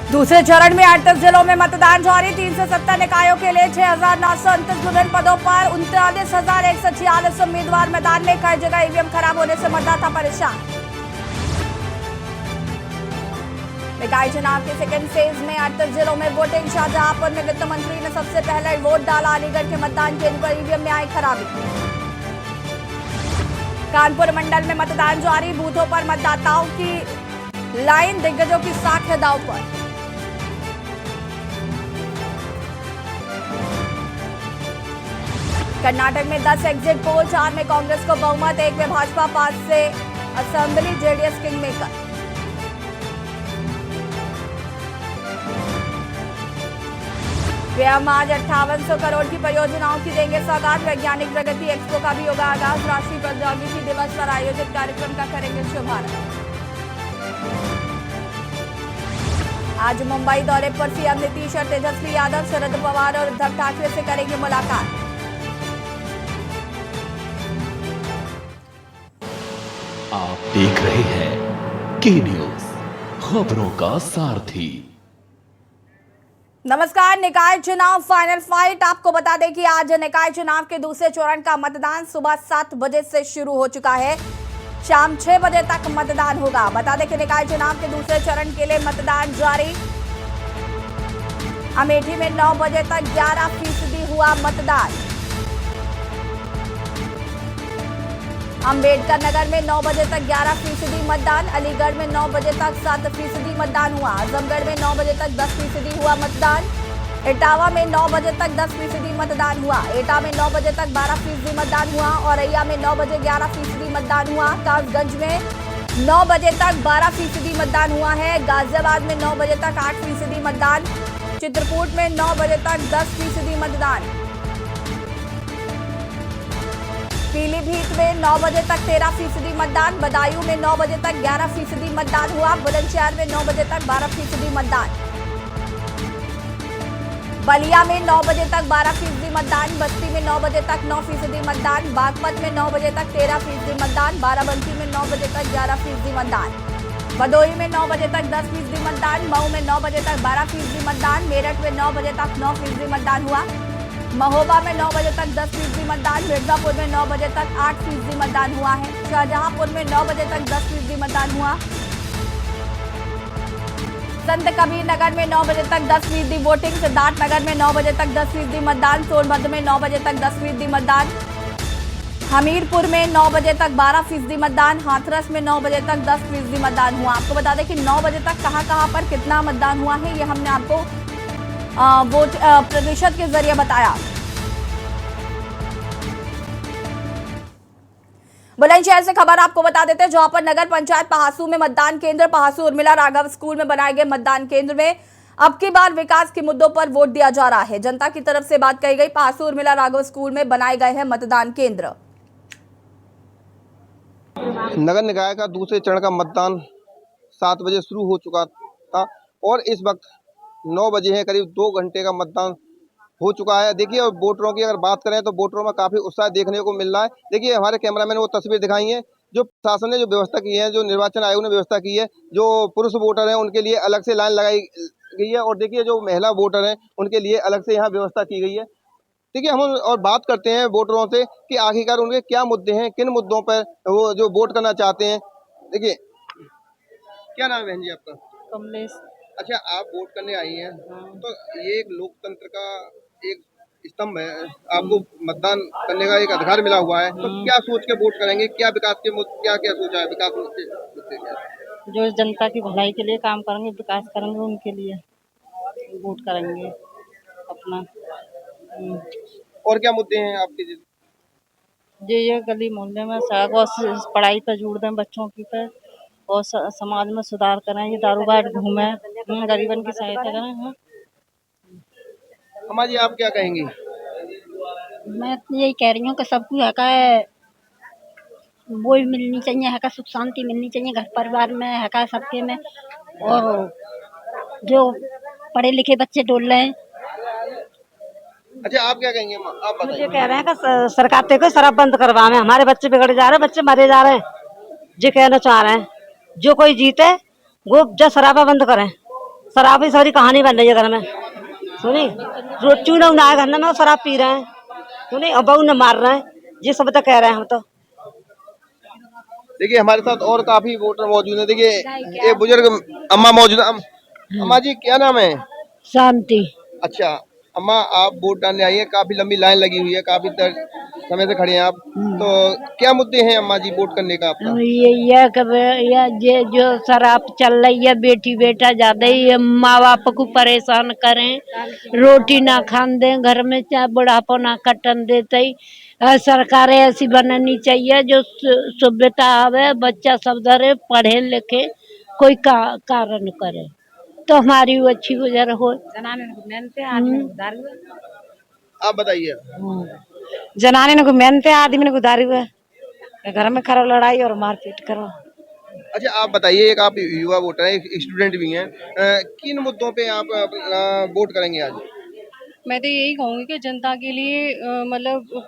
दूसरे चरण में 38 जिलों में मतदान जारी। 370 निकायों के लिए 6,929 विभिन्न पदों पर 39,146 उम्मीदवार मैदान में। कई जगह ईवीएम खराब होने से मतदाता परेशान। निकाय चुनाव के सेकेंड फेज में 38 जिलों में वोटिंग। शाहजहांपुर में वित्त मंत्री ने सबसे पहले वोट डाला। अलीगढ़ के मतदान केंद्र पर ईवीएम में आई खराबी। कानपुर मंडल में मतदान जारी। बूथों पर मतदाताओं की लाइन, दिग्गजों की साख है दांव पर। कर्नाटक में 10 एग्जिट पोल, 4 में कांग्रेस को बहुमत, 1 में भाजपा, 5 से assembly JDS king maker. PM आज 5800 करोड़ की परियोजनाओं की देंगे सौगात। वैज्ञानिक प्रगति एक्सपो का भी होगा आगाज। राष्ट्रीय प्रौद्योगिकी दिवस पर आयोजित कार्यक्रम का करेंगे शुभारंभ। आज मुंबई दौरे पर सीएम नीतीश और तेजस्वी यादव, शरद पवार और उद्धव ठाकरे से करेंगे मुलाकात। आप देख रहे हैं के न्यूज, खबरों का सारथी। नमस्कार। निकाय चुनाव फाइनल फाइट। आपको बता दें कि आज निकाय चुनाव के दूसरे चरण का मतदान सुबह 7 बजे से शुरू हो चुका है। शाम 6 बजे तक मतदान होगा। बता दें कि निकाय चुनाव के दूसरे चरण के लिए मतदान जारी। अमेठी में 9 बजे तक 11% हुआ मतदान। अंबेडकर नगर में 9 बजे तक 11% मतदान। अलीगढ़ में 9 बजे तक 7% मतदान हुआ। आजमगढ़ में 9 बजे तक 10% हुआ मतदान। इटावा में 9 बजे तक 10% मतदान हुआ। एटा में 9 बजे तक 12% मतदान हुआ। औरैया में 9 बजे 11% मतदान हुआ। कासगंज में 9 बजे तक 12% मतदान हुआ है। गाजियाबाद में 9 बजे तक 8% मतदान। चित्रकूट में 9 बजे तक 10% मतदान। पीलीभीत में 9 बजे तक 13% मतदान। बदायूं में 9 बजे तक 11% मतदान हुआ। बुलंदशहर में 9 बजे तक 12% मतदान। बलिया में 9 बजे तक 12% मतदान। बस्ती में 9 बजे तक 9% मतदान। बागपत में 9 बजे तक 13% मतदान। बाराबंकी में 9 बजे तक 11% मतदान। भदोही में 9 बजे तक 10% मतदान। मऊ में 9 बजे तक 12% मतदान। मेरठ में 9 बजे तक 9% मतदान हुआ। महोबा में 9 बजे तक 10% मतदान। मिर्जापुर में 9 बजे तक 8% मतदान हुआ है। शाहजहांपुर में 9 बजे तक 10% मतदान हुआ। संत कबीर नगर में 9 बजे तक 10% वोटिंग। सिद्धार्थ नगर में 9 बजे तक 10% मतदान। सोनभद्र में 9 बजे तक 10% मतदान। हमीरपुर में 9 बजे तक 12% मतदान। हाथरस में 9 बजे तक 10% मतदान हुआ। आपको बता दें कि 9 बजे तक कहां पर कितना मतदान हुआ है, ये हमने आपको वोट प्रतिशत के जरिए बताया। बुलंदशहर से खबर आपको बता देते हैं, जहां पर नगर पंचायत पहासू में मतदान केंद्र। पहासू उर्मिला राघव स्कूल में बनाए गए मतदान केंद्र में अब की बार विकास के मुद्दों पर वोट दिया जा रहा है। जनता की तरफ से बात कही गई। पहासू उर्मिला राघव स्कूल में बनाए गए हैं मतदान केंद्र। नगर निकाय का दूसरे चरण का मतदान 7 बजे शुरू हो चुका था और इस वक्त 9 बजे है। करीब 2 घंटे का मतदान हो चुका है। देखिए, वोटरों की अगर बात करें तो वोटरों में काफ़ी उत्साह देखने को मिल रहा है। देखिए, हमारे कैमरामैन ने वो तस्वीर दिखाई है जो प्रशासन ने जो व्यवस्था की है, जो निर्वाचन आयोग ने व्यवस्था की है। जो पुरुष वोटर हैं उनके लिए अलग से लाइन लगाई गई है और देखिए जो महिला वोटर हैं उनके लिए अलग से यहाँ व्यवस्था की गई है। देखिए, हम और बात करते हैं वोटरों से कि आखिरकार उनके क्या मुद्दे हैं, किन मुद्दों पर वो जो वोट करना चाहते हैं। देखिए, क्या नाम है बहन जी आपका? कमलेश। अच्छा, आप वोट करने आई हैं। तो ये एक लोकतंत्र का एक स्तंभ है। आपको मतदान करने का एक अधिकार मिला हुआ है, तो क्या सोच के वोट करेंगे? क्या विकास के क्या क्या सोचा है विकास मुद्दे क्या? जो जनता की भलाई के लिए काम करेंगे, विकास करेंगे, उनके लिए वोट करेंगे अपना। और क्या मुद्दे हैं आपके? ये गली मोहल्ले में सड़क और पढ़ाई पर जोड़ दें बच्चों की पे, और समाज में सुधार करें। ये दारू बाट घूमे, गरीबन की सहायता करें। अम्मा जी, आप क्या कहेंगी? मैं यही कह रही हूँ कि सबको है का वो भी मिलनी चाहिए, है का सुख शांति मिलनी चाहिए घर परिवार में, है का सबके में। और जो पढ़े लिखे बच्चे डोल रहे हैं। अच्छा, आप क्या कहेंगे अम्मा? आप बताइए। मुझे कह रहे हैं कि सरकार को शराब बंद करवावे, हमारे बच्चे बिगड़ जा रहे हैं, बच्चे मरे जा रहे हैं। जो कहना चाह रहे हैं जो कोई जीते वो जो शराबा बंद करें, शराब की सारी कहानी बन रही है घर में, सुनी। रोज चूना उना घर में शराब पी रहे हैं, सुनी, और बहू ने मार रहे हैं, ये सब तो कह रहे हैं हम तो। देखिए हमारे साथ और काफी वोटर मौजूद है। देखिए ये बुजुर्ग अम्मा मौजूद है। अम्मा जी क्या नाम है? शांति। अच्छा अम्मा, आप वोट डालने आई है, काफी लंबी लाइन लगी हुई है, काफी समय से खड़े हैं आप, तो क्या मुद्दे हैं अम्मा जी वोट करने का आपका? ये जो शराब चल रही है, बेटी बेटा ज्यादा ही माँ बाप को परेशान करें, रोटी ना खान दें घर में, चाहे बुढ़ापा ना कटन देते ही। सरकारें ऐसी बनानी चाहिए जो सुविधा आवे, बच्चा सब धरे पढ़े लिखे, कोई कारण करे तो हमारी वो अच्छी गुजर हो। आप बताइए। जनाने ने मेहनते आदमी ने गुजारी हुआ घर में खराब लड़ाई और मारपीट करो। अच्छा आप बताइए, एक आप युवा वोटर हैं, एक स्टूडेंट भी हैं, किन मुद्दों पे आप वोट करेंगे आज? मैं तो यही कहूँगी कि जनता के लिए मतलब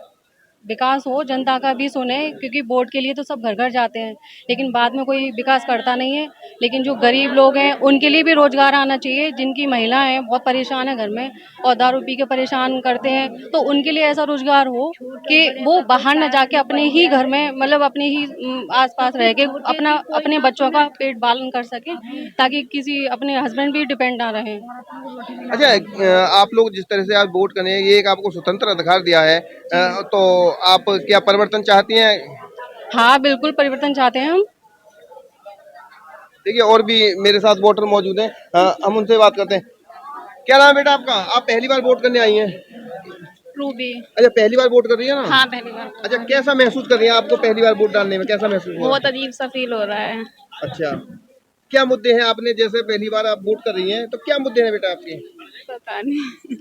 विकास हो, जनता का भी सुने, क्योंकि वोट के लिए तो सब घर घर जाते हैं लेकिन बाद में कोई विकास करता नहीं है। लेकिन जो गरीब लोग हैं उनके लिए भी रोजगार आना चाहिए, जिनकी महिलाएं हैं बहुत परेशान है घर में और दारू पी के परेशान करते हैं, तो उनके लिए ऐसा रोजगार हो कि वो बाहर न जाके अपने ही घर में, मतलब अपने ही आसपास रह के अपने बच्चों का पेट पालन कर सके, ताकि किसी अपने हस्बैंड भी डिपेंड ना रहे। अच्छा आप लोग जिस तरह से आप वोट करें, ये एक आपको स्वतंत्र अधिकार दिया है, तो आप क्या परिवर्तन चाहती हैं? हाँ बिल्कुल परिवर्तन चाहते हैं हम। देखिए और भी मेरे साथ वोटर मौजूद हैं, हम उनसे बात करते हैं। क्या नाम है बेटा आपका? आप पहली बार वोट करने आई हैं? रूबी। अच्छा पहली बार वोट कर रही है ना? हाँ पहली बार। अच्छा कैसा महसूस कर रही हैं? आपको पहली बार वोट डालने में कैसा महसूस हुआ? बहुत अजीब सा फील हो रहा है। अच्छा क्या मुद्दे हैं, आपने जैसे पहली बार आप वोट कर रही हैं तो क्या मुद्दे हैं बेटा आपके? पता नहीं।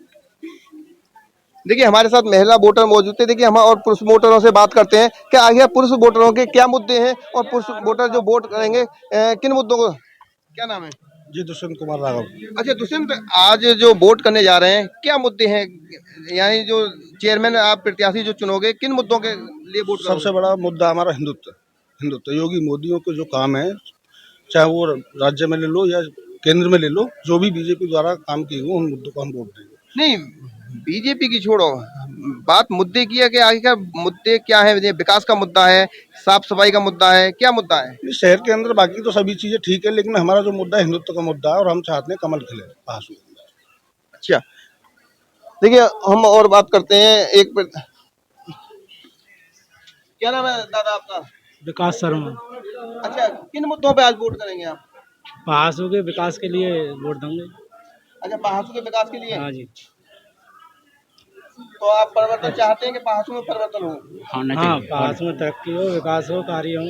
देखिए हमारे साथ महिला वोटर मौजूद थे। देखिए हम और पुरुष वोटरों से बात करते हैं कि आगे पुरुष वोटरों के क्या मुद्दे हैं और पुरुष वोटर जो वोट करेंगे किन मुद्दों को। क्या नाम है? जी दुष्यंत कुमार राघव। अच्छा दुष्यंत, आज जो वोट करने जा रहे हैं क्या मुद्दे हैं, यानी जो चेयरमैन आप प्रत्याशी जो चुनोगे किन मुद्दों के लिए वोट करोगे? सबसे बड़ा मुद्दा हमारा हिंदुत्व। योगी मोदियों के जो काम है, चाहे वो राज्य में ले लो या केंद्र में ले लो, जो भी बीजेपी द्वारा काम किए हुए उन मुद्दों को हम वोट देंगे। नहीं बीजेपी की छोड़ो, बात मुद्दे की है कि आगे का मुद्दे क्या है? विकास का मुद्दा है, साफ सफाई का मुद्दा है, क्या मुद्दा है शहर के अंदर? बाकी तो सभी चीजें ठीक है, लेकिन हमारा जो मुद्दा है हिंदुत्व का मुद्दा है और हम चाहते हैं कमल खिले पास। अच्छा देखिए हम और बात करते हैं एक क्या नाम है दादा आपका? विकास शर्मा। अच्छा किन मुद्दों पे आज वोट करेंगे आप? पहासों के विकास के लिए वोट देंगे। अच्छा पहासों के विकास के लिए? हाँ जी। तो आप परिवर्तन चाहते हैं कि पहासों में परिवर्तन हो? हाँ पहासों में तरक्की हो, विकास हो, कार्य हो।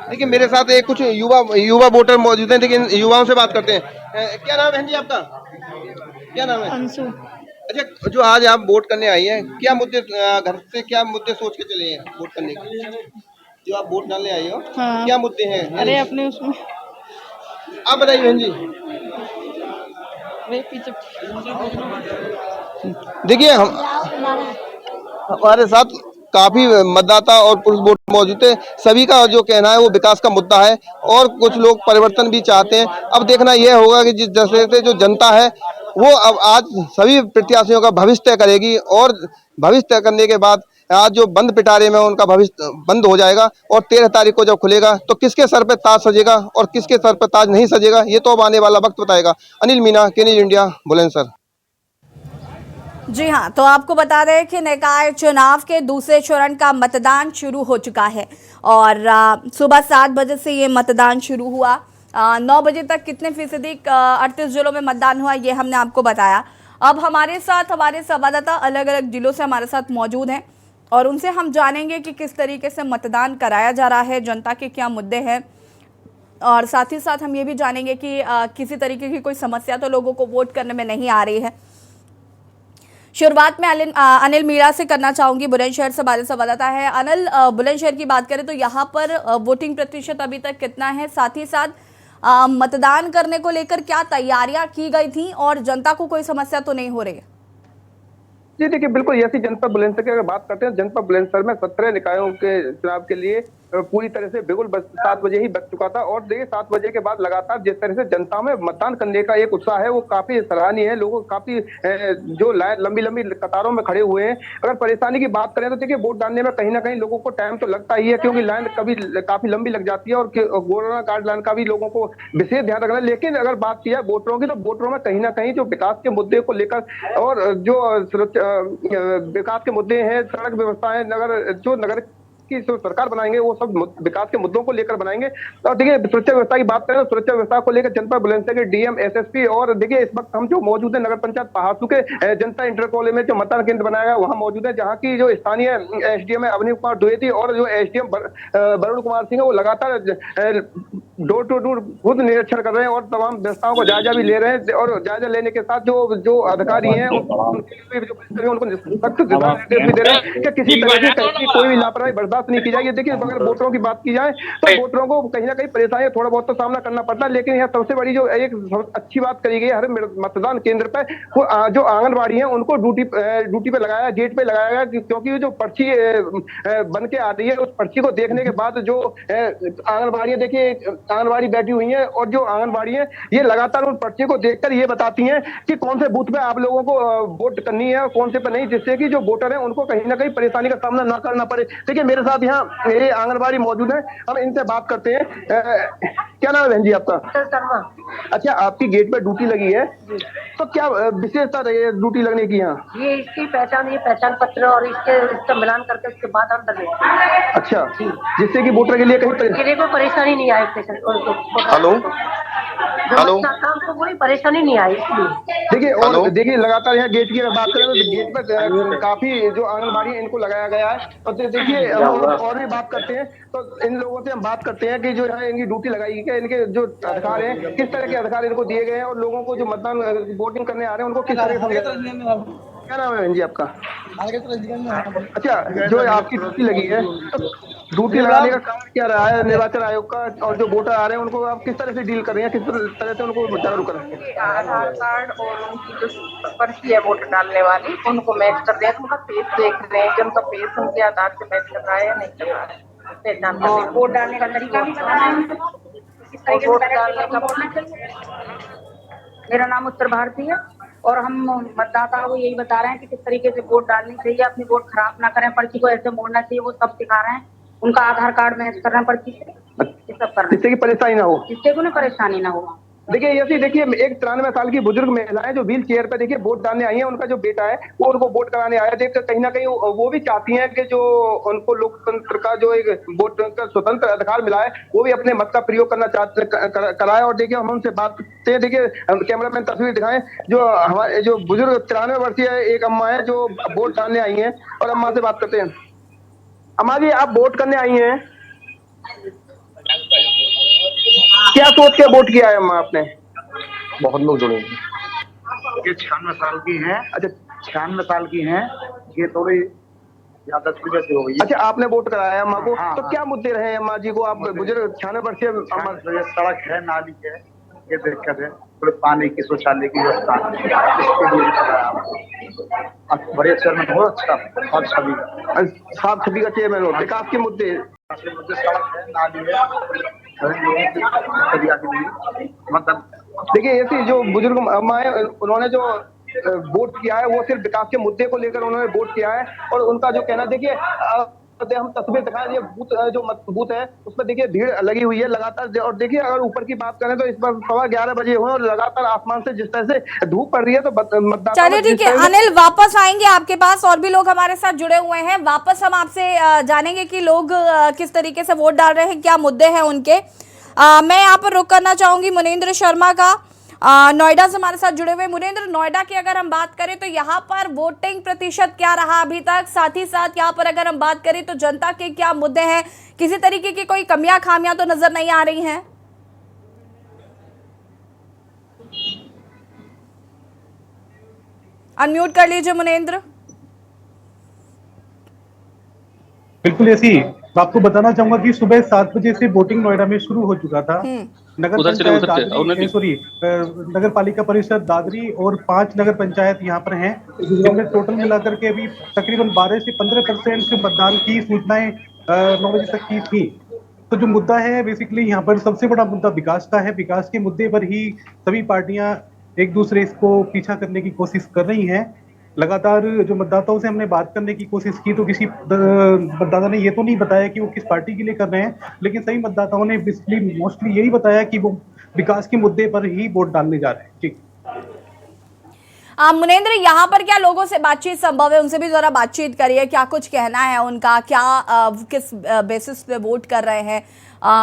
देखिए मेरे साथ एक कुछ युवा वोटर मौजूद हैं, लेकिन युवाओं से बात करते हैं। क्या नाम है बहन जी आपका? क्या नाम है? अंशु। अच्छा जो आज आप वोट करने आई हैं, क्या मुद्दे घर से क्या मुद्दे सोच के चले हैं वोट करने के? जो आप वोट डालने आई हो हाँ। क्या मुद्दे हैं? अरे अपने उसमें आप बताइए बहन जी। देखिए हमारे साथ काफी मतदाता और पुरुष वोटर मौजूद थे। सभी का जो कहना है वो विकास का मुद्दा है और कुछ लोग परिवर्तन भी चाहते हैं। अब देखना यह होगा कि जिस जैसे से जो जनता है वो अब आज सभी प्रत्याशियों का भविष्य तय करेगी और भविष्य तय करने के बाद आज जो बंद पिटारे में उनका भविष्य बंद हो जाएगा और 13 तारीख को जब खुलेगा तो किसके सर पे ताज सजेगा और किसके सर पे ताज नहीं सजेगा, ये तो अब आने वाला वक्त बताएगा। अनिल मीना, के न्यूज़ इंडिया, बुलंदशहर। जी हां, तो आपको बता दें कि निकाय चुनाव के दूसरे चरण का मतदान शुरू हो चुका है और सुबह 7 बजे से ये मतदान शुरू हुआ। 9 बजे तक कितने फीसदी 38 जिलों में मतदान हुआ ये हमने आपको बताया। अब हमारे साथ हमारे संवाददाता अलग अलग जिलों से हमारे साथ मौजूद हैं और उनसे हम जानेंगे कि किस तरीके से मतदान कराया जा रहा है, जनता के क्या मुद्दे हैं और साथ ही साथ हम ये भी जानेंगे कि किसी तरीके की कोई समस्या तो लोगों को वोट करने में नहीं आ रही है। शुरुआत में अनिल मीणा से करना चाहूंगी, बुलंदशहर से हमारे संवाददाता है। अनिल, बुलंदशहर की बात करें तो यहाँ पर वोटिंग प्रतिशत अभी तक कितना है, साथ ही साथ मतदान करने को लेकर क्या तैयारियां की गई थी और जनता को कोई समस्या तो नहीं हो रही है? जी देखिए बिल्कुल, ऐसी जनपद बुलंदशहर की अगर बात करते हैं, जनपद बुलंदशहर में 17 निकायों के चुनाव के लिए पूरी तरह से बिल्कुल 7 बजे ही बच चुका था। और देखिए 7 बजे के बाद लगातार जिस तरह से जनता में मतदान करने का एक उत्साह है वो काफी सराहनीय है। लोगों काफी जो लंबी लंबी कतारों में खड़े हुए हैं। अगर परेशानी की बात करें तो देखिए वोट डालने में कहीं ना कहीं लोगों को टाइम तो लगता ही है, क्योंकि लाइन कभी काफी लंबी लग जाती है और कोरोना गाइडलाइन का भी लोगों को विशेष ध्यान रखना है। लेकिन अगर बात की है वोटरों की, तो वोटरों में कहीं ना कहीं जो विकास के मुद्दे को लेकर और जो विकास के मुद्दे हैं, सड़क व्यवस्था है, नगर की जो सरकार बनाएंगे वो सब विकास के मुद्दों को लेकर बनाएंगे। और देखिए सुरक्षा व्यवस्था की बात करें तो सुरक्षा व्यवस्था को लेकर जनपद बुलंदशहर के डीएम, एसएसपी और देखिए इस वक्त हम जो मौजूद है नगर पंचायत पहासू के जनता इंटर कॉलेज में जो मतदान केंद्र बनाया गया वहां मौजूद है, जहां की जो स्थानीय एसडीएम है अवनीश कुमार द्विवेदी और जो एसडीएम वरुण कुमार सिंह है वो लगातार डोर टू डोर खुद निरीक्षण कर रहे हैं और तमाम व्यवस्थाओं को जायजा भी ले रहे हैं। और जायजा लेने के साथ जो अधिकारी हैं उनको सख्त निर्देश भी दे रहे हैं कि किसी तरह की कोई भी लापरवाही बर्दाश्त नहीं की जाएगी। देखिए अगर वोटरों की बात की जाए तो वोटरों को कहीं ना कहीं परेशानी थोड़ा बहुत तो सामना करना पड़ता है, लेकिन यहाँ सबसे बड़ी जो एक अच्छी बात करी गई है, हर मतदान केंद्र पर जो आंगनबाड़ी है उनको ड्यूटी पे लगाया, गेट पे लगाया गया, क्योंकि जो पर्ची बन के आती है उस पर्ची को देखने के बाद जो आंगनबाड़ी देखिए आंगनबाड़ी बैठी हुई है और जो आंगनबाड़ी है ये लगातार उन पर्ची को देखकर ये बताती हैं कि कौन से बूथ पे आप लोगों को वोट करनी है और कौन से पे नहीं, जिससे कि जो वोटर है उनको कहीं ना कहीं परेशानी का सामना ना करना पड़े। देखिए मेरे साथ यहाँ मेरे आंगनबाड़ी मौजूद है, हम इनसे बात करते हैं। क्या नाम है बहन जी आपका? अच्छा, आपकी गेट पे ड्यूटी लगी है तो क्या विशेषता रही है ड्यूटी लगने की यहाँ? ये इसकी पहचान, ये पहचान पत्र और इसका मिलान करके उसके बाद हम डले। अच्छा, जिससे कि वोटर के लिए कहीं कोई परेशानी नहीं आई। हेलो हेलो, हमको कोई परेशानी नहीं आई इसलिए। देखिए और देखिए लगातार यहाँ गेट की बात करें तो गेट पर काफी जो आंगनबाड़ी है इनको लगाया गया है। और देखिए और भी बात करते हैं तो इन लोगों से हम बात करते हैं कि जो यहाँ इनकी ड्यूटी लगाई गई है, इनके जो अधिकार हैं किस तरह के अधिकार इनको दिए गए हैं और लोगों को जो मतदान वोटिंग करने आ रहे हैं उनको किस तरह से। क्या नाम है बहन जी आपका? अच्छा, जो आपकी ड्यूटी लगी है तो ड्यूटी लगाने का कारण क्या रहा है निर्वाचन आयोग का, और जो वोटर आ रहे हैं उनको आप किस तरह से डील कर रहे हैं, किस तरह से उनको जागरूक कर रहे हैं? आधार कार्ड और उनकी जो पर्ची है वोट डालने वाली उनको मैच कर रहे हैं, उनका फेस देख रहे हैं कि उनका फेस उनके आधार से मैच कर रहा है या नहीं कर रहा है। पहचान और वोट डालने का तरीका भी बताना है उनको, किस तरीके से वोट डालने का बोलना चाहिए। मेरा नाम उत्तर भारती है और हम मतदाताओं को यही बता रहे हैं कि किस तरीके से वोट डालनी चाहिए, अपनी वोट खराब ना करें, पर्ची को ऐसे मोड़ना चाहिए, वो सब सिखा रहे हैं। उनका आधार कार्ड मैच कर रहे हैं पर्ची से, ये सब कर रहे हैं जिससे कि परेशानी ना हो, जिससे उन्हें परेशानी ना हो। देखिए ऐसी देखिए एक 93 साल की बुजुर्ग महिलाएं जो व्हील चेयर पे देखिए वोट डालने आई हैं, उनका जो बेटा है वो उनको वोट कराने आया। देखकर कहीं ना कहीं वो भी चाहती हैं कि जो उनको लोकतंत्र का जो एक वोट का स्वतंत्र अधिकार मिला है वो भी अपने मत का प्रयोग करना चाहते कराए। और देखिए हम उनसे बात करते हैं, देखिए कैमरामैन तस्वीर दिखाएं, जो हमारे जो बुजुर्ग 93 वर्षीय एक अम्मा है जो वोट डालने आई है, और अम्मा से बात करते हैं। अम्मा जी, आप वोट करने आई हैं, क्या सोच के वोट किया है अम्मा आपने? बहुत लोग जुड़े हैं, ये 96 साल की हैं। अच्छा, 96 साल की हैं, ये थोड़ी ज्यादा सुबह से हो गई। अच्छा, आपने वोट कराया अम्मा को? हाँ, तो क्या मुद्दे रहे अम्मा जी को? आप बुजुर्ग 96 वर्षीय अम्मा, सड़क है, नाली है, ये दिक्कत है, थोड़े पानी की शौचालय की व्यवस्था, इसके लिए बड़े चेयरमैन बहुत अच्छा साफ सफाई का चेयरमैन हो। विकास के मुद्दे, सड़क है, नाली है, मतलब देखिए ऐसी जो बुजुर्ग अम्मा है उन्होंने जो वोट किया है वो सिर्फ विकास के मुद्दे को लेकर उन्होंने वोट किया है। और उनका जो कहना, देखिए हम तस्वीर दिखाएं, ये बूथ है उसमें देखिए भीड़ लगी हुई है लगातार। और देखिए अगर ऊपर की बात करें तो इस बार 11:15 बजे हुए और लगातार आसमान से जिस तरह से धूप पड़ रही है तो मतदाता। चलिए ठीक है अनिल, वापस आएंगे आपके पास, और भी लोग हमारे साथ जुड़े हुए हैं, वापस हम आपसे जानेंगे कि लोग किस तरीके से वोट डाल रहे हैं, क्या मुद्दे हैं उनके। मैं यहाँ पर रुक करना चाहूंगी मुनेंद्र शर्मा का, नोएडा से हमारे साथ जुड़े हुए। मुनेंद्र, नोएडा की अगर हम बात करें तो यहाँ पर वोटिंग प्रतिशत क्या रहा अभी तक, साथ ही साथ यहाँ पर अगर हम बात करें तो जनता के क्या मुद्दे हैं, किसी तरीके की कोई कमियां खामियां तो नजर नहीं आ रही हैं? अनम्यूट कर लीजिए मुनेंद्र। बिल्कुल ऐसी आपको बताना चाहूंगा कि सुबह 7 बजे से वोटिंग नोएडा में शुरू हो चुका था। नगर पालिका परिषद दादरी और 5 नगर पंचायत यहाँ पर हैं, जिनमें टोटल मिलाकर के अभी तकरीबन 12 से 15% मतदान की सूचनाएं 9 बजे तक की थी। तो जो मुद्दा है बेसिकली यहाँ पर सबसे बड़ा मुद्दा विकास का है। विकास के मुद्दे पर ही सभी पार्टियां एक दूसरे को पीछा करने की कोशिश कर रही हैं। लगातार जो मतदाताओं से हमने बात करने की कोशिश की तो किसी मतदाता ने ये तो नहीं बताया कि वो किस पार्टी के लिए कर रहे हैं, लेकिन सभी मतदाताओं ने बेसिकली मोस्टली यही बताया कि वो विकास के मुद्दे पर ही वोट डालने जा रहे हैं। जी मुनेंद्र, यहाँ पर क्या लोगों से बातचीत संभव है? उनसे भी जरा बातचीत करिए, क्या कुछ कहना है उनका, क्या किस बेसिस पे वोट कर रहे हैं,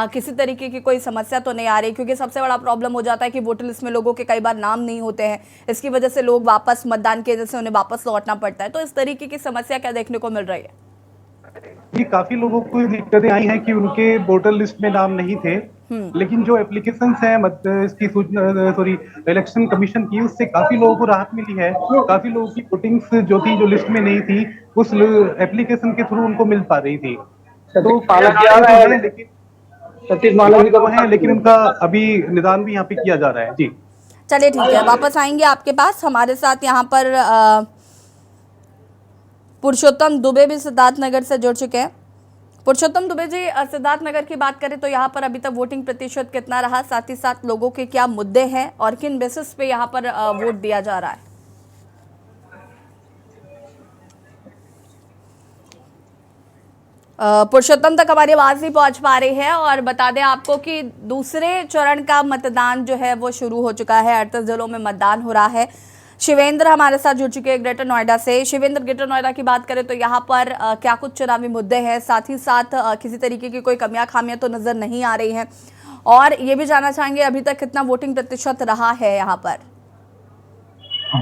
किसी तरीके की कोई समस्या तो नहीं आ रही? क्योंकि सबसे बड़ा प्रॉब्लम हो जाता है कि वोटर लिस्ट में लोगों के कई बार नाम नहीं होते हैं, इसकी वजह से लोग वापस मतदान केंद्र से उन्हें वापस लौटना पड़ता है। तो इस तरीके की समस्या क्या देखने को मिल रही है? ये काफी लोगों को दिक्कतें आई हैं कि उनके वोटर लिस्ट में नाम नहीं थे, लेकिन जो एप्लीकेशंस हैं इसकी इलेक्शन कमीशन की, उससे काफी लोगों को राहत मिली है। काफी लोगों की वोटिंग्स जो थी, जो लिस्ट में नहीं थी, उस एप्लीकेशन के थ्रू उनको मिल पा रही थी। तो लेकिन उनका अभी निदान भी यहाँ पे किया जा रहा है। जी चलिए ठीक है, वापस आएंगे आपके पास। हमारे साथ यहाँ पर पुरुषोत्तम दुबे भी सिद्धार्थनगर से जुड़ चुके हैं। पुरुषोत्तम दुबे जी, सिद्धार्थनगर की बात करें तो यहाँ पर अभी तक वोटिंग प्रतिशत कितना रहा, साथ ही साथ लोगों के क्या मुद्दे हैं और किन बेसिस पे यहाँ पर वोट दिया जा रहा है? पुरुषोत्तम तक हमारी आवाज नहीं पहुंच पा रही है। और बता दें आपको कि दूसरे चरण का मतदान जो है वो शुरू हो चुका है। 38 जिलों में मतदान हो रहा है। शिवेंद्र हमारे साथ जुड़ चुके हैं ग्रेटर नोएडा से। शिवेंद्र, ग्रेटर नोएडा की बात करें तो यहाँ पर क्या कुछ चुनावी मुद्दे हैं, साथ ही साथ किसी तरीके की कोई कमियां खामियां तो नजर नहीं आ रही हैं, और ये भी जानना चाहेंगे अभी तक कितना वोटिंग प्रतिशत रहा है यहाँ पर?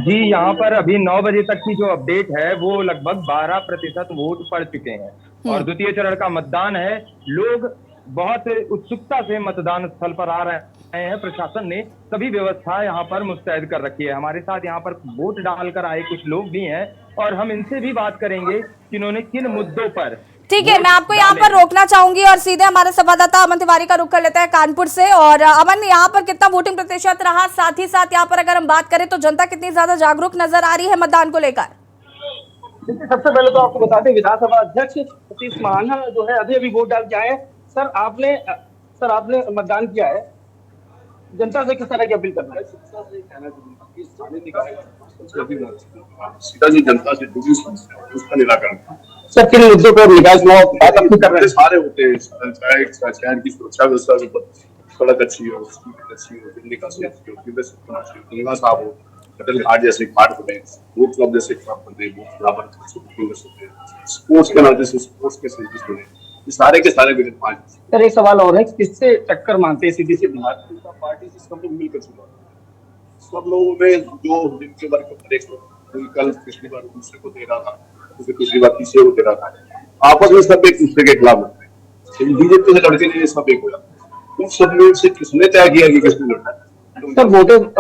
जी, यहाँ पर अभी 9 बजे तक की जो अपडेट है वो लगभग 12% वोट पड़ चुके हैं और द्वितीय चरण का मतदान है। लोग बहुत उत्सुकता से मतदान स्थल पर आ रहे हैं। प्रशासन ने सभी व्यवस्था यहाँ पर मुस्तैद कर रखी है। हमारे साथ यहाँ पर वोट डालकर आए कुछ लोग भी हैं और हम इनसे भी बात करेंगे कि इन्होंने किन मुद्दों पर। ठीक है, मैं आपको यहाँ पर रोकना चाहूंगी और सीधे हमारे संवाददाता अमन तिवारी का रुख कर लेते हैं कानपुर से। और अमन, यहाँ पर कितना वोटिंग प्रतिशत रहा, साथ ही साथ यहाँ पर अगर हम बात करें तो जनता कितनी ज्यादा जागरूक नजर आ रही है मतदान को लेकर? सबसे पहले तो आपको बता दें, विधानसभा अध्यक्ष सतीश महाना जो है अभी वोट डाल के आए। सर आपने मतदान किया है, जनता से किस तरह की अपील करना है? सीधा जी जनता से जो भी समस्या है उसका निराकरण। सर, किन मुद्दों पर निकाय चुनाव कर रहे हैं? सारे होते हैं, शहर की सुरक्षा व्यवस्था, सड़क अच्छी हो, बिजली का गंगा साफ हो, अटल घाट जैसे घाट बने, बूथ क्लब जैसे क्लब बने, स्पोर्ट्स के नाम जैसे स्पोर्ट्स के सेंटर्स बने, ये सारे के सारे बिल 5। सर, एक सवाल और है, किससे टक्कर मानते हैं सीधी सी पार्टी से सब लोग मिलकर चुनाव, सब लोगों में जो जिनके वर्ग कल पिछली बार दूसरे को दे रहा था, पिछली बार तीसरे को दे रहा था, आपस में सब एक दूसरे के खिलाफ लड़ते हैं। बीजेपी से लड़के नहीं, सब एक हो जाते। उन सब में से किसने तय किया कि किसने लड़ना है? सर,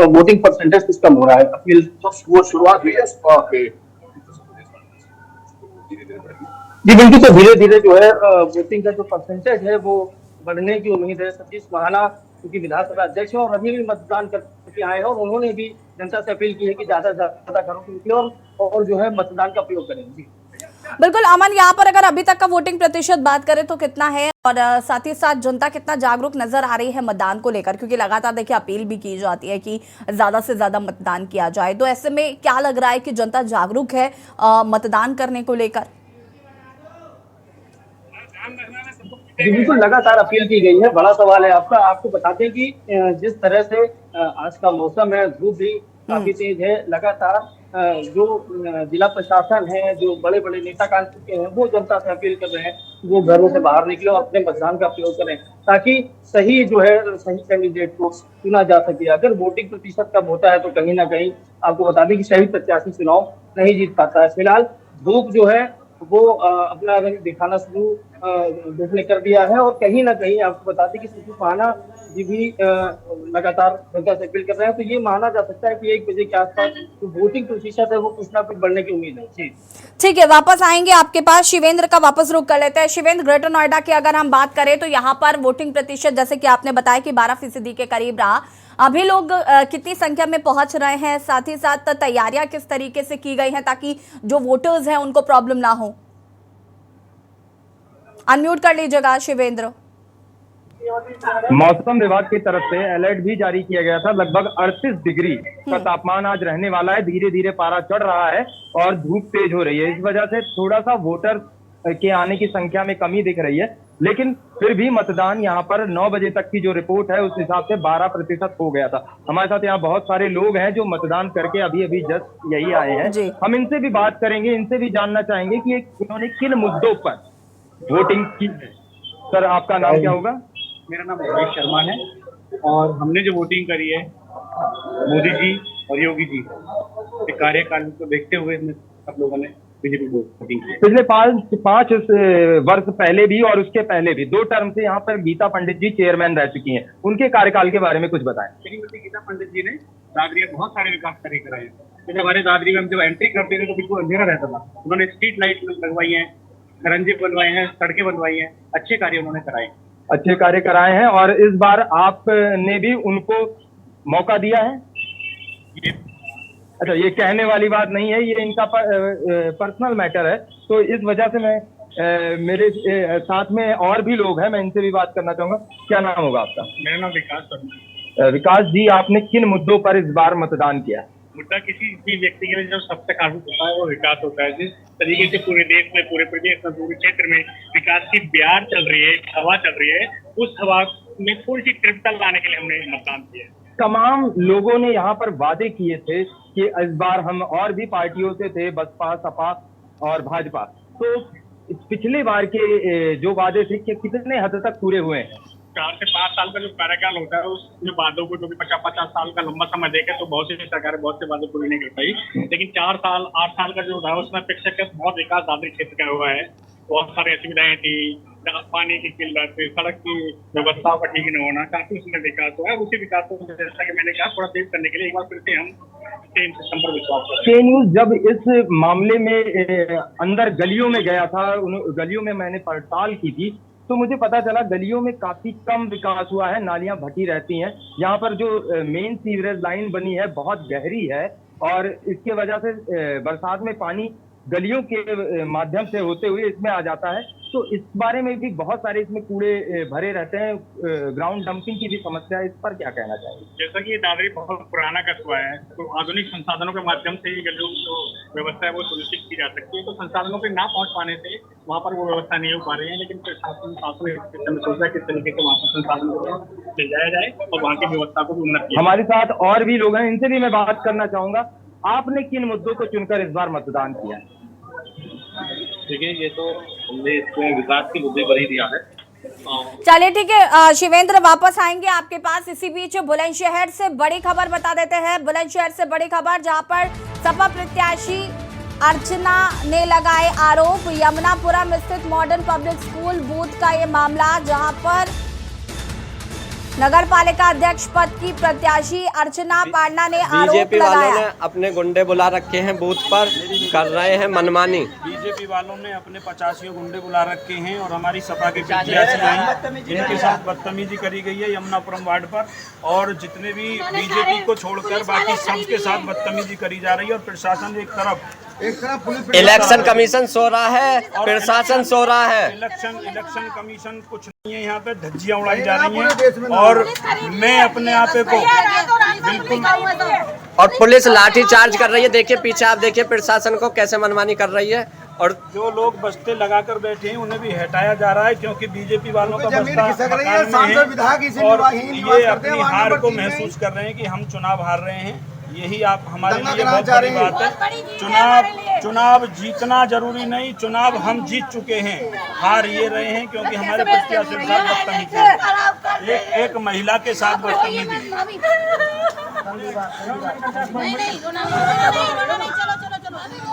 वोटिंग परसेंटेज कुछ कम हो रहा है, अपील तो वो शुरुआत हुई है जी बिल्कुल। तो धीरे धीरे जो है वोटिंग का जो परसेंटेज है वो बढ़ने की उम्मीद है। सतीश महाना क्योंकि विधानसभा अध्यक्ष है और अभी भी मतदान करके आए हैं और उन्होंने भी जनता से अपील की है कि ज्यादा से ज्यादा घरों से निकले और जो है मतदान का प्रयोग करें। जी बिल्कुल अमन, यहाँ पर अगर अभी तक का वोटिंग प्रतिशत बात करें तो कितना है, और साथ ही साथ जनता कितना जागरूक नजर आ रही है मतदान को लेकर? क्योंकि लगातार देखिए अपील भी की जाती है कि ज्यादा से ज्यादा मतदान किया जाए, तो ऐसे में क्या लग रहा है कि जनता जागरूक है मतदान करने को लेकर? बिल्कुल, लगातार अपील की गई है। बड़ा सवाल है आपको बताते हैं कि जिस तरह से आज का मौसम है, धूप भी काफी तेज है। लगातार जो जिला प्रशासन है, जो बड़े बड़े नेता कान चुके हैं, वो जनता से अपील कर रहे हैं वो घरों से बाहर निकले और अपने मतदान का प्रयोग करें ताकि सही कैंडिडेट को चुना जा सके। अगर वोटिंग प्रतिशत कम होता है तो कहीं ना कहीं आपको बता दें कि सही प्रत्याशी चुनाव नहीं जीत पाता है। फिलहाल धूप जो है वो अपना रंग दिखाना शुरू देखने कर दिया है और कहीं ना कहीं आपको बता दें कि सतीश महाना जी भी लगातार जनता से अपील कर रहे हैं। तो ये माना जा सकता है कि 1 बजे के आसपास जो वोटिंग प्रतिशत है वो कुछ ना कुछ बढ़ने की उम्मीद है। जी ठीक है, वापस आएंगे आपके पास। शिवेंद्र का वापस रुख कर लेते हैं। शिवेंद्र, ग्रेटर नोएडा की अगर हम बात करें तो यहाँ पर वोटिंग प्रतिशत जैसे कि आपने बताया कि 12% के करीब रहा। अभी लोग कितनी संख्या में पहुंच रहे हैं, साथ ही साथ तैयारियां किस तरीके से की गई हैं ताकि जो वोटर्स हैं उनको प्रॉब्लम ना हो? अनम्यूट कर लीजिएगा शिवेंद्र। मौसम विभाग की तरफ से अलर्ट भी जारी किया गया था। लगभग 38 डिग्री का तापमान आज रहने वाला है। धीरे धीरे पारा चढ़ रहा है और धूप तेज हो रही है। इस वजह से थोड़ा सा वोटर के आने की संख्या में कमी दिख रही है, लेकिन फिर भी मतदान यहाँ पर 9 बजे तक की जो रिपोर्ट है उस हिसाब से 12% हो गया था। हमारे साथ यहाँ बहुत सारे लोग हैं जो मतदान करके अभी अभी जस्ट यही आए हैं। हम इनसे भी बात करेंगे, इनसे भी जानना चाहेंगे कि इन्होंने किन मुद्दों पर वोटिंग की है। सर, आपका नाम क्या होगा? मेरा नाम रमेश शर्मा है और हमने जो वोटिंग करी है मोदी जी और योगी जी के कार्यकाल को देखते हुए हमने सब लोगों ने बीजेपी वोटिंग की। पिछले पांच वर्ष पहले भी और उसके पहले भी 2 टर्म से यहाँ पर गीता पंडित जी चेयरमैन रह चुकी हैं। उनके कार्यकाल के बारे में कुछ बताएं। श्रीमती गीता पंडित जी ने दादरी में बहुत सारे विकास कार्य कराए हैं। जैसे हमारे दादरी में हम जब एंट्री करते थे तो बिल्कुल अंधेरा रहता था। उन्होंने स्ट्रीट लाइट लगवाई है, खरंजे बनवाए हैं, सड़कें बनवाई हैं, अच्छे कार्य उन्होंने कराए। अच्छे कार्य कराए हैं और इस बार आपने भी उनको मौका दिया है। अच्छा, ये कहने वाली बात नहीं है, ये इनका पर्सनल मैटर है। तो इस वजह से मैं मेरे साथ में और भी लोग हैं, मैं इनसे भी बात करना चाहूंगा। क्या नाम होगा आपका? मेरा नाम विकास शर्मा। विकास जी, आपने किन मुद्दों पर इस बार मतदान किया? मुद्दा किसी भी व्यक्ति के लिए जो सबसे काबू होता है वो विकास होता है। जिस तरीके से पूरे देश में, पूरे प्रदेश में, पूरे क्षेत्र में विकास की बयार चल रही है, हवा चल रही है, उस हवा में थोड़ी सी तृप्ति लाने के लिए हमने मतदान किया। तमाम लोगों ने यहाँ पर वादे किए थे कि इस बार हम, और भी पार्टियों से थे, बसपा, सपा और भाजपा, तो पिछले बार के जो वादे थे कि कितने हद तक पूरे हुए हैं? 4 से 5 साल का जो कार्यकाल होता है उस जो वादों को, जो भी 50 साल का लंबा समय देखे तो बहुत सी सरकारें बहुत से वादे पूरे नहीं कर पाई। लेकिन 4 साल 8 साल का जो था उसमें अपेक्षाकृत बहुत विकास दादरी क्षेत्र का हुआ है। बहुत सारी असुविधाएं थी, पानी की किल्लत, सड़क की व्यवस्था का ठीक न होना, काफी उसमें विकास हुआ है। उसी विकास को, जैसा कि मैंने कहा, थोड़ा तेज करने के लिए एक बार फिर से हम सेम सिस्टम पर विश्वास करते हैं। न्यूज़ जब इस मामले में अंदर गलियों में गया था, उन गलियों में मैंने पड़ताल की थी, तो मुझे पता चला गलियों में काफी कम विकास हुआ है। नालियां भटी रहती हैं। यहाँ पर जो मेन सीवरेज लाइन बनी है बहुत गहरी है और इसके वजह से बरसात में पानी गलियों के माध्यम से होते हुए इसमें आ जाता है। तो इस बारे में भी बहुत सारे इसमें कूड़े भरे रहते हैं। ग्राउंड डंपिंग की भी समस्या है, इस पर क्या कहना चाहिए? जैसा कि ये दादरी बहुत पुराना कस्बा है, तो आधुनिक संसाधनों के माध्यम से ही गलियों की जो व्यवस्था है वो सुनिश्चित की जा सकती है। तो संसाधनों के ना पहुंच पाने से वहाँ पर वो व्यवस्था नहीं हो पा रही है। लेकिन प्रशासन सोच रहा है किस तरीके से वहाँ पर संसाधनों को ले जाया जाए और वहाँ की व्यवस्था को भी उन्नत किया। हमारे साथ और भी लोग हैं, इनसे भी मैं बात करना चाहूंगा। आपने किन मुद्दों को चुनकर इस बार मतदान किया है? देखिए, ये तो हमने इसमें विकास के मुद्दे पर ही दिया है। चलिए ठीक है शिवेंद्र, वापस आएंगे आपके पास। इसी बीच बुलंदशहर से बड़ी खबर बता देते हैं। बुलंदशहर से बड़ी खबर, जहां पर सपा प्रत्याशी अर्चना ने लगाए आरोप। यमुनापुरम स्थित मॉडर्न पब्लिक स्कूल बूथ का ये मामला, जहां पर नगर पालिका अध्यक्ष पद की प्रत्याशी अर्चना पांडा ने आरोप बीजेपी वालों लगाया। ने अपने गुंडे बुला रखे हैं, बूथ पर कर रहे हैं मनमानी। बीजेपी वालों ने अपने 85 गुंडे बुला रखे हैं और हमारी सपा के प्रत्याशी हैं, इनके साथ बदतमीजी करी गई है यमुनापुरम वार्ड पर। और जितने भी बीजेपी को छोड़कर बाकी सबके साथ बदतमीजी करी जा रही है। और प्रशासन एक तरफ इलेक्शन कमीशन सो रहा है, प्रशासन सो रहा है। इलेक्शन कमीशन कुछ नहीं है, यहाँ पे धज्जियां उड़ाई जा रही हैं। और मैं अपने आप को बिल्कुल, और पुलिस लाठी चार्ज कर रही है। देखिए पीछे, आप देखिए प्रशासन को कैसे मनमानी कर रही है। और जो लोग बस्ते लगाकर बैठे हैं उन्हें भी हटाया जा रहा है, क्योंकि बीजेपी वालों का बस्ता मकान में है और ये अपनी हार को महसूस कर रहे हैं कि हम चुनाव हार रहे हैं। यही आप हमारे लिए बहुत बड़ी बात है। चुनाव जीतना जरूरी नहीं, चुनाव हम जीत चुके हैं, हार ये रहे हैं क्योंकि हमारे प्रत्याशी के साथ बदतमीजी, एक महिला के साथ बदतमीजी।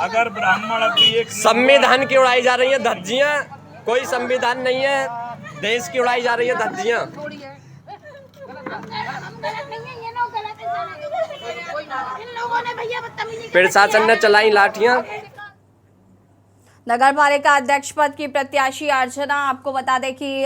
अगर ब्राह्मण अभी एक संविधान की उड़ाई जा रही है धज्जियां, कोई संविधान नहीं है, देश की उड़ाई जा रही है धज्जियां। प्रशासन ने चलाई लाठियां। नगर पालिका अध्यक्ष पद की प्रत्याशी अर्चना, आपको बता दें कि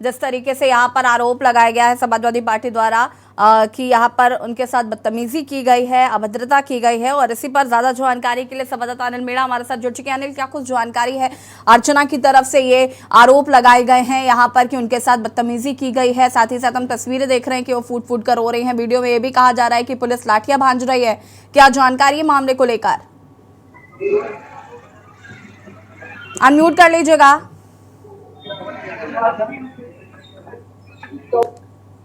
जिस तरीके से यहाँ पर आरोप लगाया गया है समाजवादी पार्टी द्वारा कि यहाँ पर उनके साथ बदतमीजी की गई है, अभद्रता की गई है। और इसी पर ज्यादा जानकारी के लिए संवाददाता अनिल मीणा हमारे साथ जुड़ चुके हैं। अनिल, क्या कुछ जानकारी है? अर्चना की तरफ से ये आरोप लगाए गए हैं यहाँ पर कि उनके साथ बदतमीजी की गई है, साथ ही साथ हम तस्वीरें देख रहे हैं कि वो फूट फूट कर रो रही हैं। वीडियो में ये भी कहा जा रहा है कि पुलिस लाठियां भांज रही है। क्या जानकारी है मामले को लेकर? अनम्यूट कर लीजिएगा।